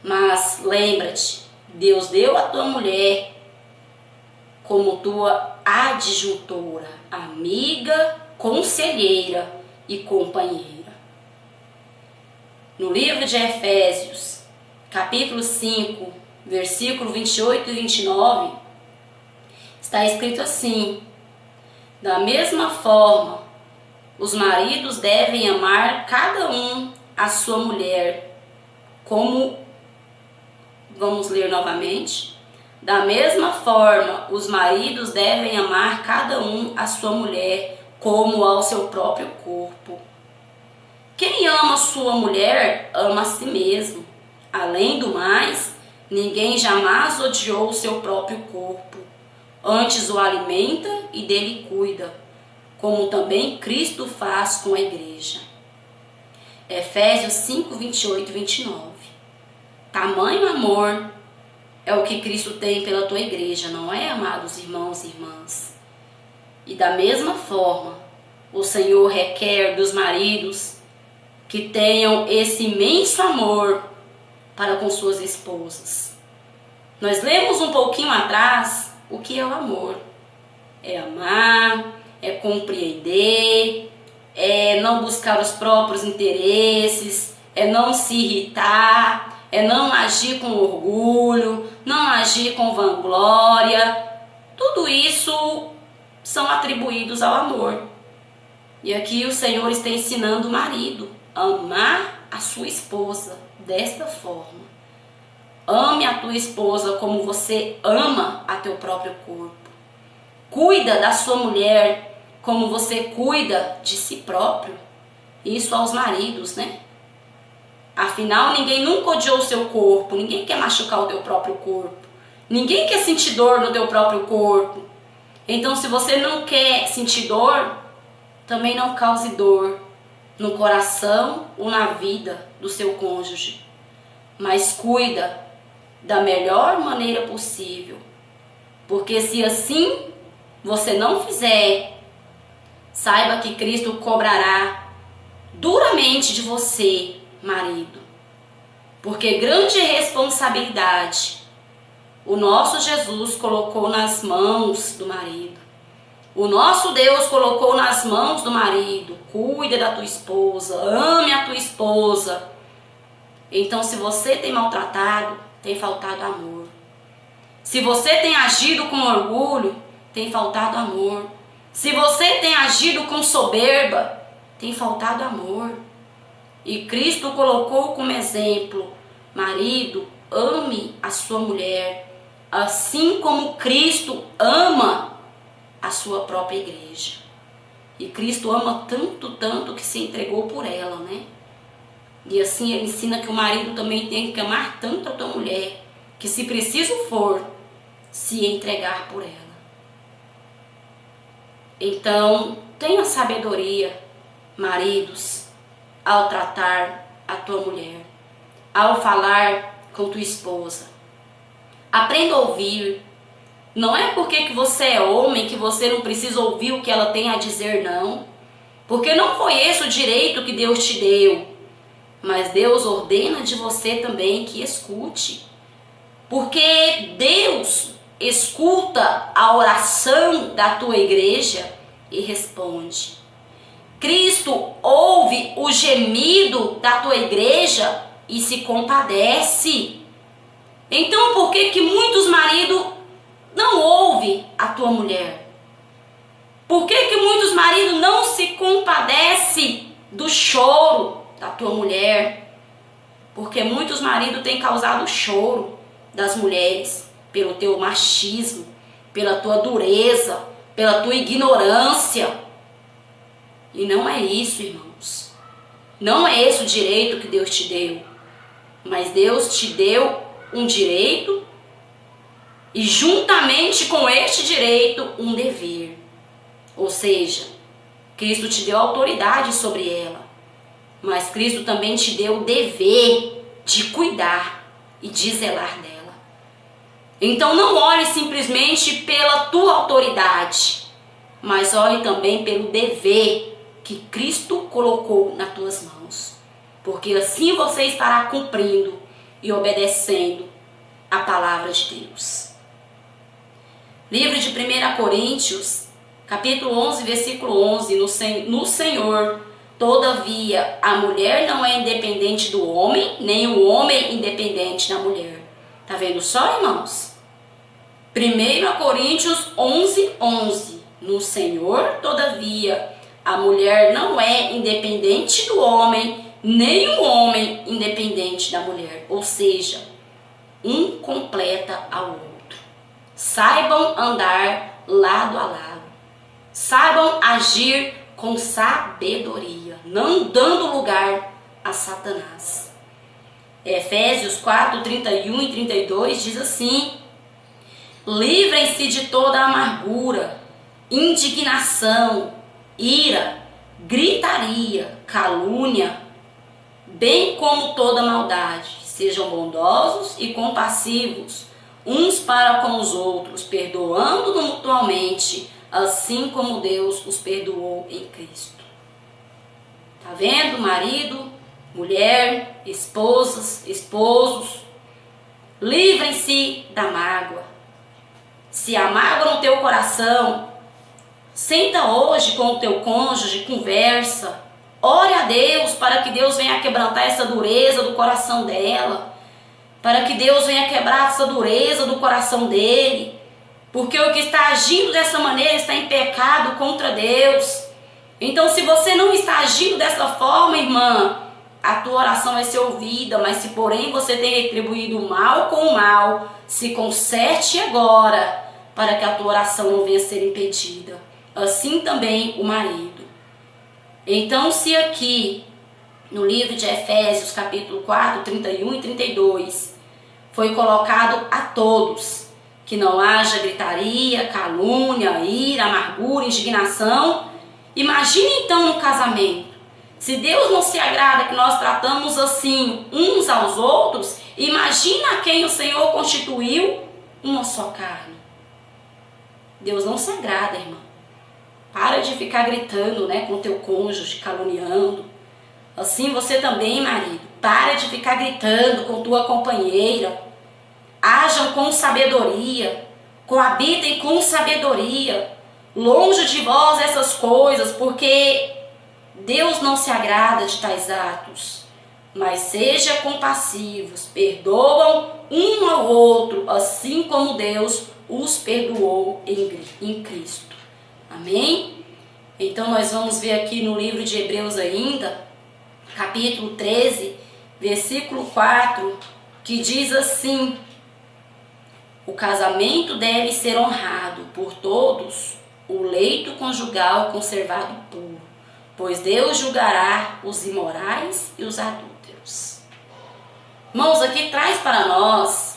Mas lembra-te, Deus deu a tua mulher como tua adjuntora, amiga, conselheira e companheira. No livro de Efésios, capítulo 5, versículo 28 e 29, está escrito assim: da mesma forma, os maridos devem amar cada um a sua mulher, como, vamos ler novamente, da mesma forma, os maridos devem amar cada um a sua mulher, como ao seu próprio corpo. Quem ama sua mulher, ama a si mesmo. Além do mais, ninguém jamais odiou o seu próprio corpo. Antes o alimenta e dele cuida, como também Cristo faz com a igreja. Efésios 5, 28 e 29. Tamanho amor é o que Cristo tem pela tua igreja, não é, amados irmãos e irmãs? E da mesma forma, o Senhor requer dos maridos que tenham esse imenso amor para com suas esposas. Nós lemos um pouquinho atrás o que é o amor. É amar, é compreender, é não buscar os próprios interesses, é não se irritar, é não agir com orgulho, não agir com vanglória. Tudo isso são atribuídos ao amor. E aqui o Senhor está ensinando o marido a amar a sua esposa desta forma. Ame a tua esposa como você ama a teu próprio corpo. Cuida da sua mulher como você cuida de si próprio. Isso aos maridos, né? Afinal, ninguém nunca odiou o seu corpo. Ninguém quer machucar o teu próprio corpo. Ninguém quer sentir dor no teu próprio corpo. Então, se você não quer sentir dor, também não cause dor no coração ou na vida do seu cônjuge. Mas cuida da melhor maneira possível. Porque se assim você não fizer, saiba que Cristo cobrará duramente de você, marido. Porque grande responsabilidade o nosso Jesus colocou nas mãos do marido. O nosso Deus colocou nas mãos do marido. Cuida da tua esposa, ame a tua esposa. Então, se você tem maltratado, tem faltado amor. Se você tem agido com orgulho, tem faltado amor. Se você tem agido com soberba, tem faltado amor. E Cristo colocou como exemplo: marido, ame a sua mulher, assim como Cristo ama a sua própria igreja. E Cristo ama tanto, tanto que se entregou por ela, né? E assim ele ensina que o marido também tem que amar tanto a tua mulher, que se preciso for, se entregar por ela. Então, tenha sabedoria, maridos, ao tratar a tua mulher, ao falar com tua esposa. Aprenda a ouvir. Não é porque que você é homem que você não precisa ouvir o que ela tem a dizer, não. Porque não foi esse o direito que Deus te deu. Mas Deus ordena de você também que escute. Porque Deus escuta a oração da tua igreja e responde. Cristo ouve o gemido da tua igreja e se compadece. Então por que que muitos maridos não ouvem a tua mulher? Por que que muitos maridos não se compadecem do choro da tua mulher? Porque muitos maridos têm causado choro das mulheres pelo teu machismo, pela tua dureza, pela tua ignorância. E não é isso, irmãos. Não é esse o direito que Deus te deu. Mas Deus te deu um direito e juntamente com este direito um dever. Ou seja, Cristo te deu autoridade sobre ela. Mas Cristo também te deu o dever de cuidar e de zelar dela. Então não olhe simplesmente pela tua autoridade, mas olhe também pelo dever que Cristo colocou nas tuas mãos. Porque assim você estará cumprindo e obedecendo a palavra de Deus. Livro de 1 Coríntios, capítulo 11, versículo 11. No Senhor, todavia, a mulher não é independente do homem, nem o homem independente da mulher. Tá vendo só, irmãos? 1 Coríntios 11, 11. No Senhor, todavia, a mulher não é independente do homem, nem o homem independente da mulher. Ou seja, um completa ao outro. Saibam andar lado a lado. Saibam agir com sabedoria, não dando lugar a Satanás. Efésios 4, 31 e 32 diz assim: livrem-se de toda amargura, indignação, ira, gritaria, calúnia, bem como toda maldade. Sejam bondosos e compassivos uns para com os outros, perdoando mutuamente, assim como Deus os perdoou em Cristo. Tá vendo, marido, mulher, esposas, esposos? Livrem-se da mágoa. Se há mágoa no teu coração, senta hoje com o teu cônjuge, conversa, ore a Deus para que Deus venha quebrantar essa dureza do coração dela, para que Deus venha quebrar essa dureza do coração dele, porque o que está agindo dessa maneira está em pecado contra Deus. Então, se você não está agindo dessa forma, irmã, a tua oração vai ser ouvida, mas se porém você tem retribuído o mal com o mal, se conserte agora, para que a tua oração não venha a ser impedida. Assim também o marido. Então, se aqui, no livro de Efésios, capítulo 4, 31 e 32, foi colocado a todos que não haja gritaria, calúnia, ira, amargura, indignação, imagine então no casamento. Se Deus não se agrada que nós tratamos assim uns aos outros, imagina quem o Senhor constituiu uma só carne. Deus não se agrada, irmã. Para de ficar gritando, né, com teu cônjuge, caluniando. Assim você também, marido. Para de ficar gritando com tua companheira. Hajam com sabedoria. Coabitem com sabedoria. Longe de vós essas coisas, porque Deus não se agrada de tais atos. Mas seja compassivos, perdoam um ao outro, assim como Deus os perdoou em Cristo. Amém? Então nós vamos ver aqui no livro de Hebreus ainda, capítulo 13, versículo 4, que diz assim: o casamento deve ser honrado por todos, o leito conjugal conservado puro, pois Deus julgará os imorais e os adúlteros. Irmãos, aqui traz para nós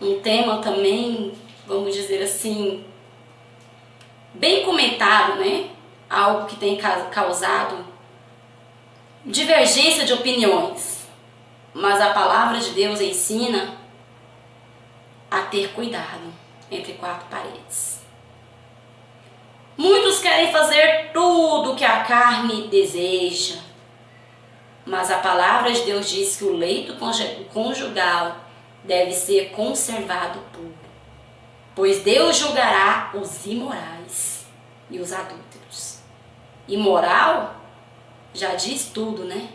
um tema também, vamos dizer assim, bem comentado, né? Algo que tem causado divergência de opiniões. Mas a palavra de Deus ensina a ter cuidado entre quatro paredes. Muitos querem fazer tudo o que a carne deseja, mas a palavra de Deus diz que o leito conjugal deve ser conservado puro, pois Deus julgará os imorais e os adúlteros. Imoral já diz tudo, né?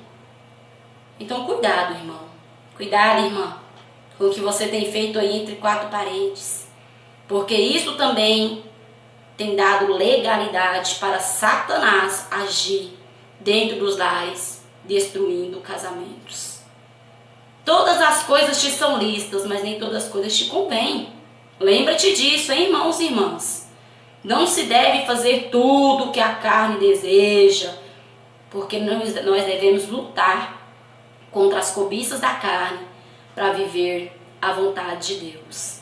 Então cuidado, irmão. Cuidado, irmã, com o que você tem feito aí entre quatro paredes, porque isso também tem dado legalidade para Satanás agir dentro dos lares, destruindo casamentos. Todas as coisas te são lícitas, mas nem todas as coisas te convêm. Lembra-te disso, hein, irmãos e irmãs? Não se deve fazer tudo o que a carne deseja, porque nós devemos lutar contra as cobiças da carne para viver a vontade de Deus.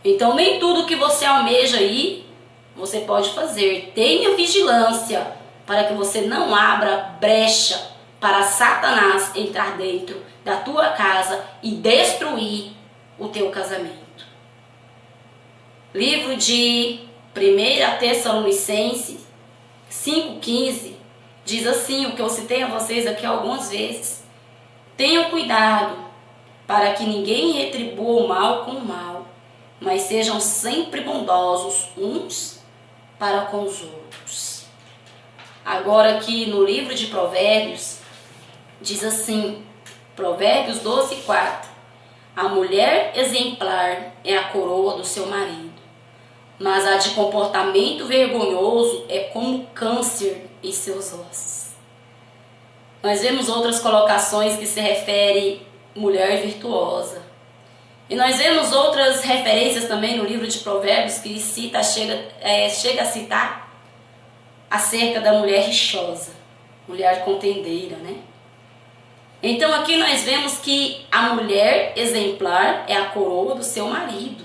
Então nem tudo que você almeja aí, você pode fazer. Tenha vigilância para que você não abra brecha para Satanás entrar dentro da tua casa e destruir o teu casamento. Livro de 1 Tessalonicenses 5,15 diz assim, o que eu citei a vocês aqui algumas vezes. Tenham cuidado para que ninguém retribua o mal com o mal, mas sejam sempre bondosos uns para com os outros. Agora aqui no livro de Provérbios, diz assim, Provérbios 12,4. A mulher exemplar é a coroa do seu marido, mas a de comportamento vergonhoso é como câncer em seus ossos. Nós vemos outras colocações que se referem mulher virtuosa. E nós vemos outras referências também no livro de Provérbios que chega a citar acerca da mulher rixosa, mulher contendeira, né? Então aqui nós vemos que a mulher exemplar é a coroa do seu marido,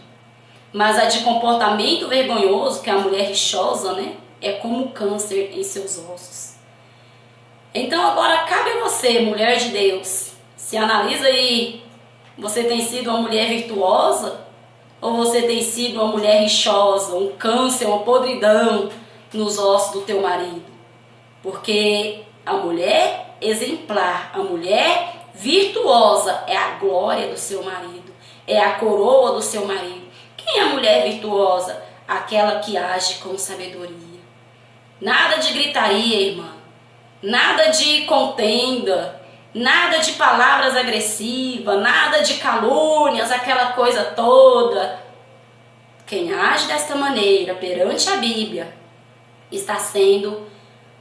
mas a de comportamento vergonhoso, que é a mulher rixosa, né, é como câncer em seus ossos. Então agora cabe a você, mulher de Deus, se analisa aí, você tem sido uma mulher virtuosa ou você tem sido uma mulher rixosa, um câncer, uma podridão nos ossos do teu marido? Porque a mulher exemplar, a mulher virtuosa é a glória do seu marido, é a coroa do seu marido. Quem é a mulher virtuosa? Aquela que age com sabedoria. Nada de gritaria, irmã. Nada de contenda. Nada de palavras agressivas. Nada de calúnias, aquela coisa toda. Quem age desta maneira perante a Bíblia está sendo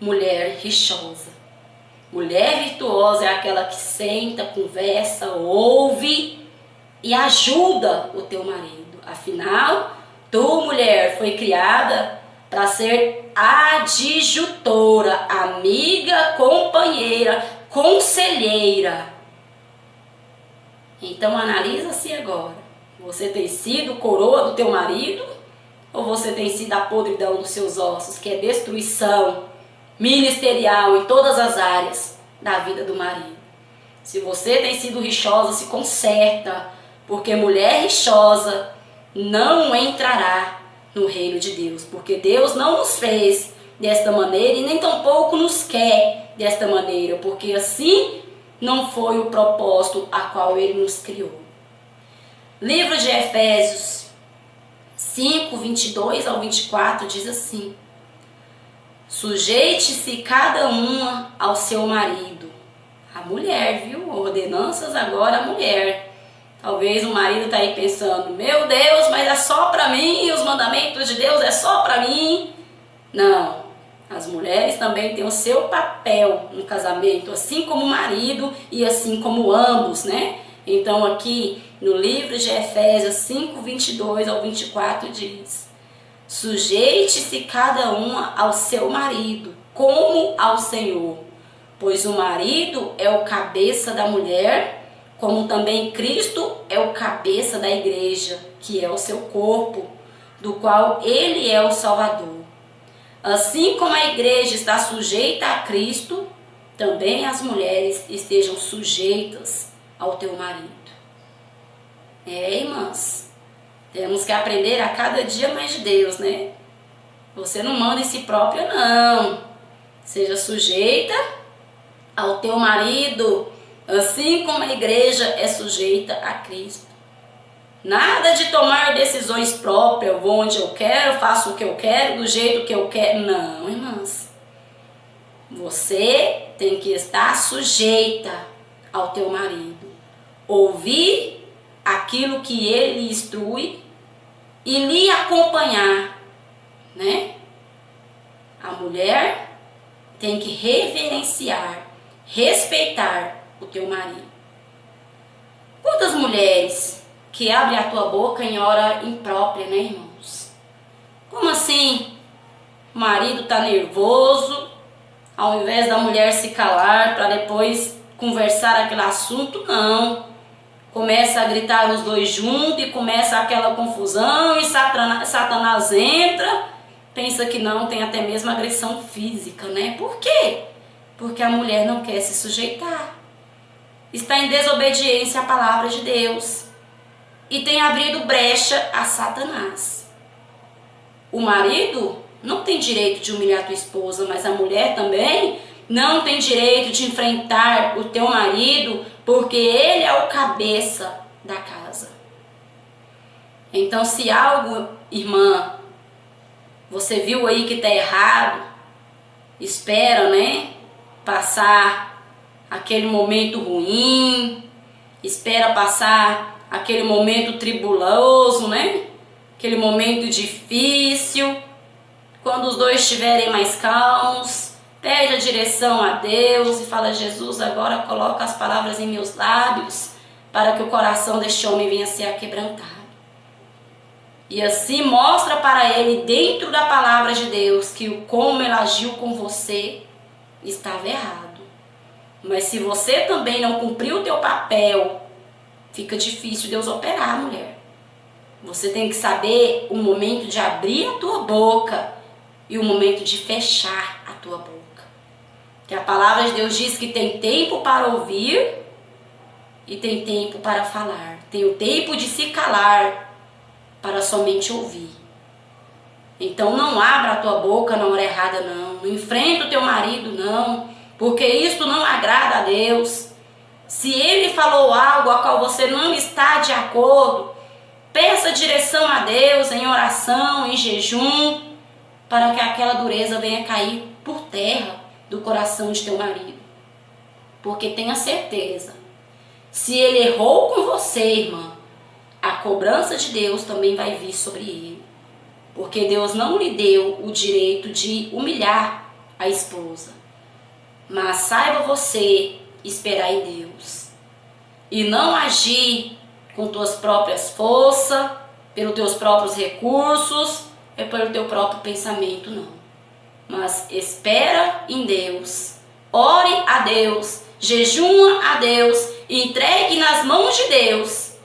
mulher rixosa. Mulher virtuosa é aquela que senta, conversa, ouve e ajuda o teu marido. Afinal, tu, mulher, foi criada para ser adjutora, amiga, companheira, conselheira. Então analisa-se agora. Você tem sido coroa do teu marido ou você tem sido a podridão dos seus ossos, que é destruição ministerial em todas as áreas da vida do marido? Se você tem sido rixosa, se conserta, porque mulher rixosa não entrará no reino de Deus, porque Deus não nos fez desta maneira e nem tampouco nos quer desta maneira, porque assim não foi o propósito a qual Ele nos criou. Livro de Efésios 5, 22 ao 24 diz assim: sujeite-se cada uma ao seu marido. A mulher, viu? Ordenanças agora a mulher. Talvez o marido está aí pensando, meu Deus, mas é só para mim, os mandamentos de Deus é só para mim. Não, as mulheres também têm o seu papel no casamento, assim como o marido e assim como ambos, né? Então aqui no livro de Efésios 5, 22 ao 24 diz: sujeite-se cada uma ao seu marido, como ao Senhor, pois o marido é o cabeça da mulher, como também Cristo é o cabeça da igreja, que é o seu corpo, do qual ele é o Salvador. Assim como a igreja está sujeita a Cristo, também as mulheres estejam sujeitas ao teu marido. Irmãs, temos que aprender a cada dia mais de Deus, né? Você não manda em si própria, não. Seja sujeita ao teu marido, assim como a igreja é sujeita a Cristo. Nada de tomar decisões próprias, eu vou onde eu quero, faço o que eu quero, do jeito que eu quero. Não, irmãs. Você tem que estar sujeita ao teu marido. Ouvir aquilo que ele lhe instrui e lhe acompanhar, né? A mulher tem que reverenciar, respeitar o teu marido. Quantas mulheres que abrem a tua boca em hora imprópria, né, irmãos? Como assim? o marido está nervoso, ao invés da mulher se calar para depois conversar aquele assunto, não. Começa a gritar os dois juntos e começa aquela confusão e Satanás entra, pensa que não, tem até mesmo agressão física, né? Por quê? Porque a mulher não quer se sujeitar. Está em desobediência à palavra de Deus e tem abrido brecha a Satanás. O marido não tem direito de humilhar a tua esposa, mas a mulher também não tem direito de enfrentar o teu marido, porque ele é o cabeça da casa. Então, se algo, irmã, você viu aí que está errado, espera, né, passar aquele momento ruim, espera passar aquele momento tribuloso, né, aquele momento difícil. Quando os dois estiverem mais calmos, pede a direção a Deus e fala: Jesus, agora coloca as palavras em meus lábios para que o coração deste homem venha a ser aquebrantado. E assim mostra para ele, dentro da palavra de Deus, que como ele agiu com você estava errado. Mas se você também não cumpriu o teu papel, fica difícil Deus operar, mulher. Você tem que saber o momento de abrir a tua boca e o momento de fechar a tua boca. Que a palavra de Deus diz que tem tempo para ouvir e tem tempo para falar. Tem o tempo de se calar para somente ouvir. Então não abra a tua boca na hora errada, não. Não enfrenta o teu marido, não. Porque isto não agrada a Deus. Se ele falou algo a qual você não está de acordo, peça direção a Deus em oração, em jejum, para que aquela dureza venha cair por terra do coração de teu marido. Porque tenha certeza, se ele errou com você, irmã, a cobrança de Deus também vai vir sobre ele. Porque Deus não lhe deu o direito de humilhar a esposa. Mas saiba você esperar em Deus. E não agir com tuas próprias forças, pelos teus próprios recursos, e pelo teu próprio pensamento, não. Mas espera em Deus. Ore a Deus. Jejuma a Deus. Entregue nas mãos de Deus,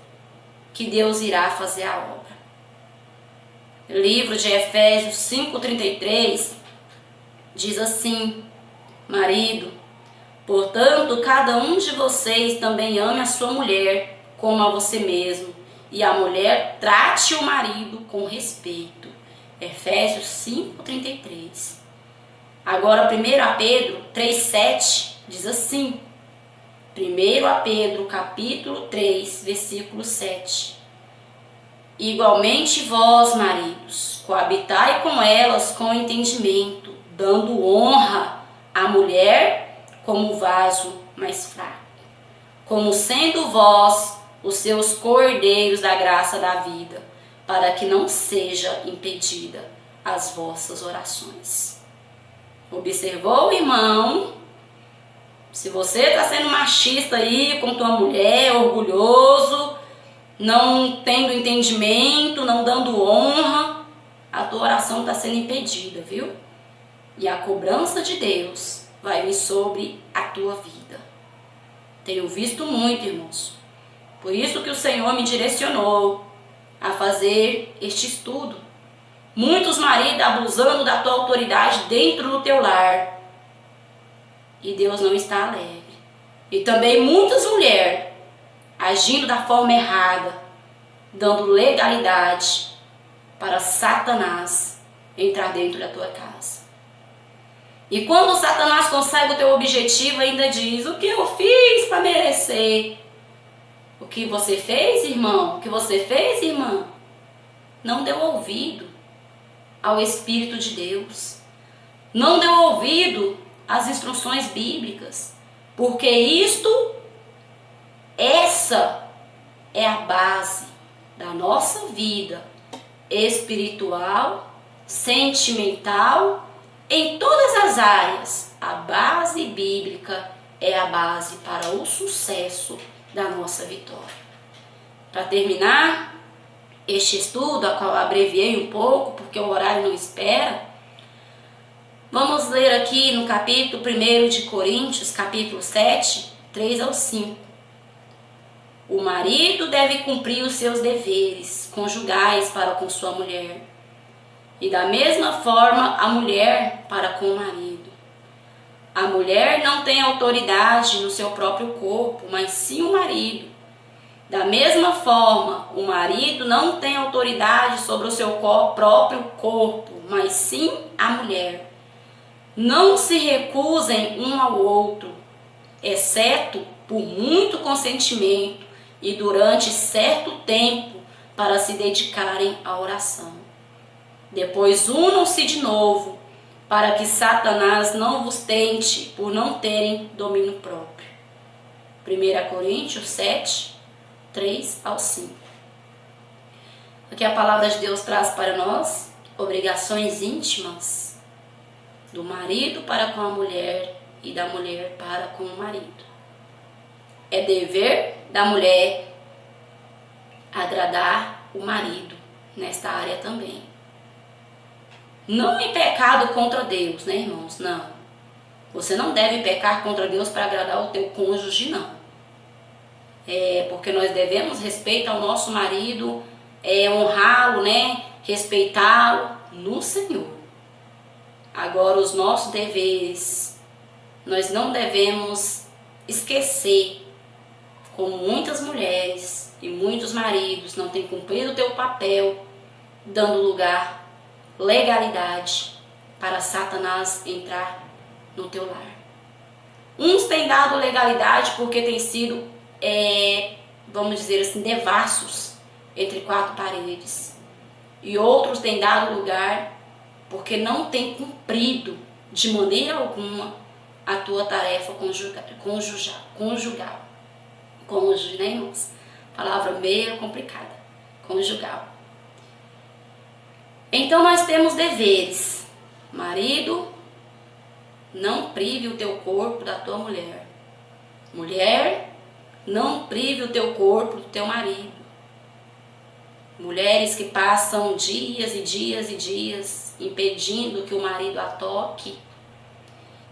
que Deus irá fazer a obra. O livro de Efésios 5:33 diz assim: marido, portanto, cada um de vocês também ame a sua mulher como a você mesmo, e a mulher trate o marido com respeito. Efésios 5:33. Agora 1 Pedro 3:7 diz assim: 1 Pedro capítulo 3, versículo 7. Igualmente vós, maridos, coabitai com elas com entendimento, dando honra à mulher como vaso mais fraco, como sendo vós os seus cordeiros da graça da vida, para que não seja impedida as vossas orações. Observou, irmão? Se você está sendo machista aí com tua mulher, orgulhoso, não tendo entendimento, não dando honra, a tua oração está sendo impedida, viu? E a cobrança de Deus vai vir sobre a tua vida. Tenho visto muito, irmãos. Por isso que o Senhor me direcionou a fazer este estudo. Muitos maridos abusando da tua autoridade dentro do teu lar. E Deus não está alegre. E também muitas mulheres agindo da forma errada, dando legalidade para Satanás entrar dentro da tua casa. E quando Satanás consegue o teu objetivo, ainda diz: o que eu fiz para merecer? O que você fez, irmão? O que você fez, irmã? Não deu ouvido ao Espírito de Deus. Não deu ouvido às instruções bíblicas. Porque essa é a base da nossa vida espiritual, sentimental, em todas as áreas. A base bíblica é a base para o sucesso da nossa vitória. Para terminar este estudo, a qual eu abreviei um pouco, porque o horário não espera, Vamos ler aqui no capítulo 1 de Coríntios, capítulo 7, 3 ao 5. O marido deve cumprir os seus deveres conjugais para com sua mulher, e da mesma forma a mulher para com o marido. A mulher não tem autoridade no seu próprio corpo, mas sim o marido. Da mesma forma, o marido não tem autoridade sobre o seu próprio corpo, mas sim a mulher. Não se recusem um ao outro, exceto por muito consentimento e durante certo tempo para se dedicarem à oração. Depois unam-se de novo, para que Satanás não vos tente por não terem domínio próprio. 1 Coríntios 7, 3 ao 5. Aqui a palavra de Deus traz para nós obrigações íntimas do marido para com a mulher e da mulher para com o marido. É dever da mulher agradar o marido nesta área também. Não em pecado contra Deus, né, irmãos? Não. Você não deve pecar contra Deus para agradar o teu cônjuge, não. Porque nós devemos respeitar o nosso marido, honrá-lo, né? Respeitá-lo no Senhor. Agora, os nossos deveres, nós não devemos esquecer, como muitas mulheres e muitos maridos não têm cumprido o teu papel, dando lugar, legalidade para Satanás entrar no teu lar. Uns têm dado legalidade porque têm sido, vamos dizer assim, devassos entre quatro paredes. E outros têm dado lugar porque não têm cumprido de maneira alguma a tua tarefa conjugal. Cônjuge, né, irmãos? Palavra meio complicada. Conjugal. Então nós temos deveres. Marido, não prive o teu corpo da tua mulher. Mulher, não prive o teu corpo do teu marido. Mulheres que passam dias e dias e dias impedindo que o marido a toque.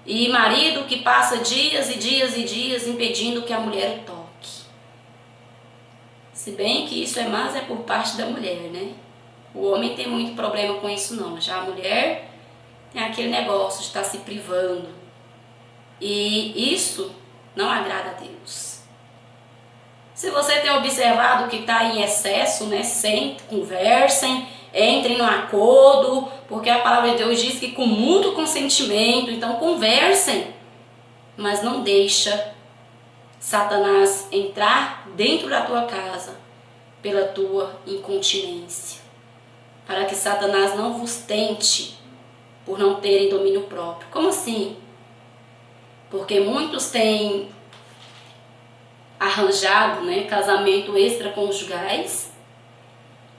E marido que passa dias e dias e dias impedindo que a mulher o toque. Se bem que isso mais por parte da mulher, né? O homem tem muito problema com isso não. Já a mulher tem aquele negócio de estar se privando. E isso não agrada a Deus. Se você tem observado que está em excesso, né? Conversem, entrem no acordo, porque a palavra de Deus diz que com muito consentimento, então conversem, mas não deixa Satanás entrar dentro da tua casa pela tua incontinência, para que Satanás não vos tente por não terem domínio próprio. Como assim? Porque muitos têm arranjado, né, casamento extraconjugais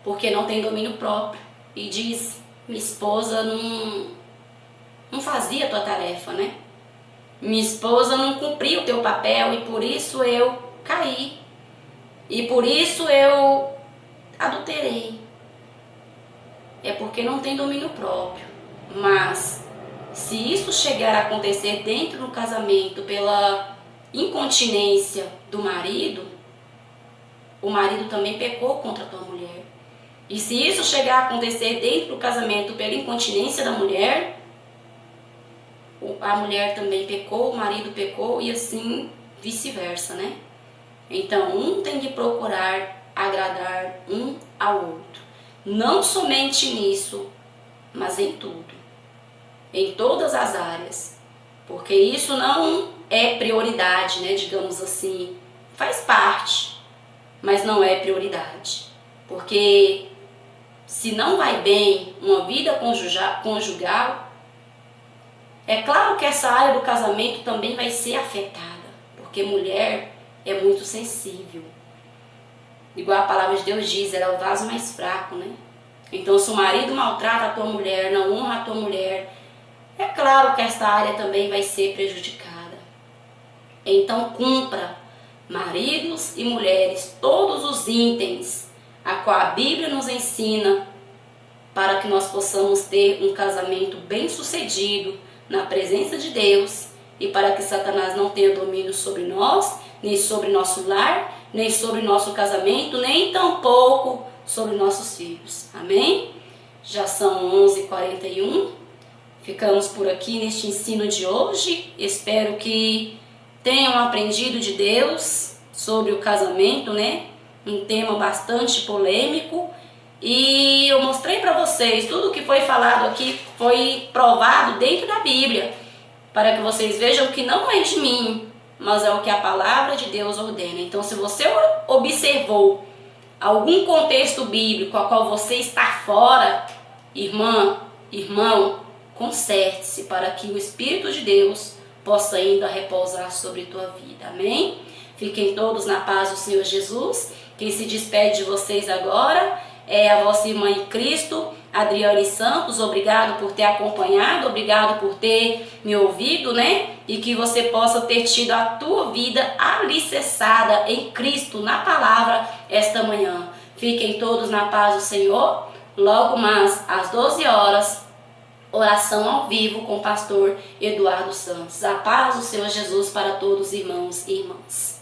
porque não tem domínio próprio e diz: minha esposa não fazia a tua tarefa, né? Minha esposa não cumpria o teu papel e por isso eu caí. E por isso eu adulterei. É porque não tem domínio próprio. Mas se isso chegar a acontecer dentro do casamento pela incontinência do marido, o marido também pecou contra a tua mulher. E se isso chegar a acontecer dentro do casamento pela incontinência da mulher, a mulher também pecou, o marido pecou e assim vice-versa, né? Então, um tem que procurar agradar um ao outro. Não somente nisso, mas em tudo. Em todas as áreas. Porque isso não é prioridade, né? Digamos assim. Faz parte, mas não é prioridade. Porque se não vai bem uma vida conjugal, é claro que essa área do casamento também vai ser afetada. Porque mulher é muito sensível. Igual a palavra de Deus diz, ela é o vaso mais fraco, né? Então, se o marido maltrata a tua mulher, não honra a tua mulher, é claro que esta área também vai ser prejudicada. Então, cumpra, maridos e mulheres, todos os itens a qual a Bíblia nos ensina para que nós possamos ter um casamento bem sucedido na presença de Deus e para que Satanás não tenha domínio sobre nós, nem sobre nosso lar, nem sobre nosso casamento, nem tampouco sobre nossos filhos. Amém? Já são 11h41. Ficamos por aqui neste ensino de hoje. Espero que tenham aprendido de Deus sobre o casamento, né? Um tema bastante polêmico. E eu mostrei para vocês tudo o que foi falado aqui, foi provado dentro da Bíblia, para que vocês vejam que não é de mim, mas é o que a palavra de Deus ordena. Então, se você observou algum contexto bíblico a qual você está fora, irmã, irmão, conserte-se para que o Espírito de Deus possa ainda repousar sobre tua vida. Amém? Fiquem todos na paz do Senhor Jesus. Quem se despede de vocês agora é a vossa irmã em Cristo, Adriane Santos. Obrigado por ter acompanhado, obrigado por ter me ouvido, né? E que você possa ter tido a tua vida alicerçada em Cristo, na palavra, esta manhã. Fiquem todos na paz do Senhor. Logo mais, às 12 horas, oração ao vivo com o pastor Eduardo Santos. A paz do Senhor Jesus para todos, irmãos e irmãs.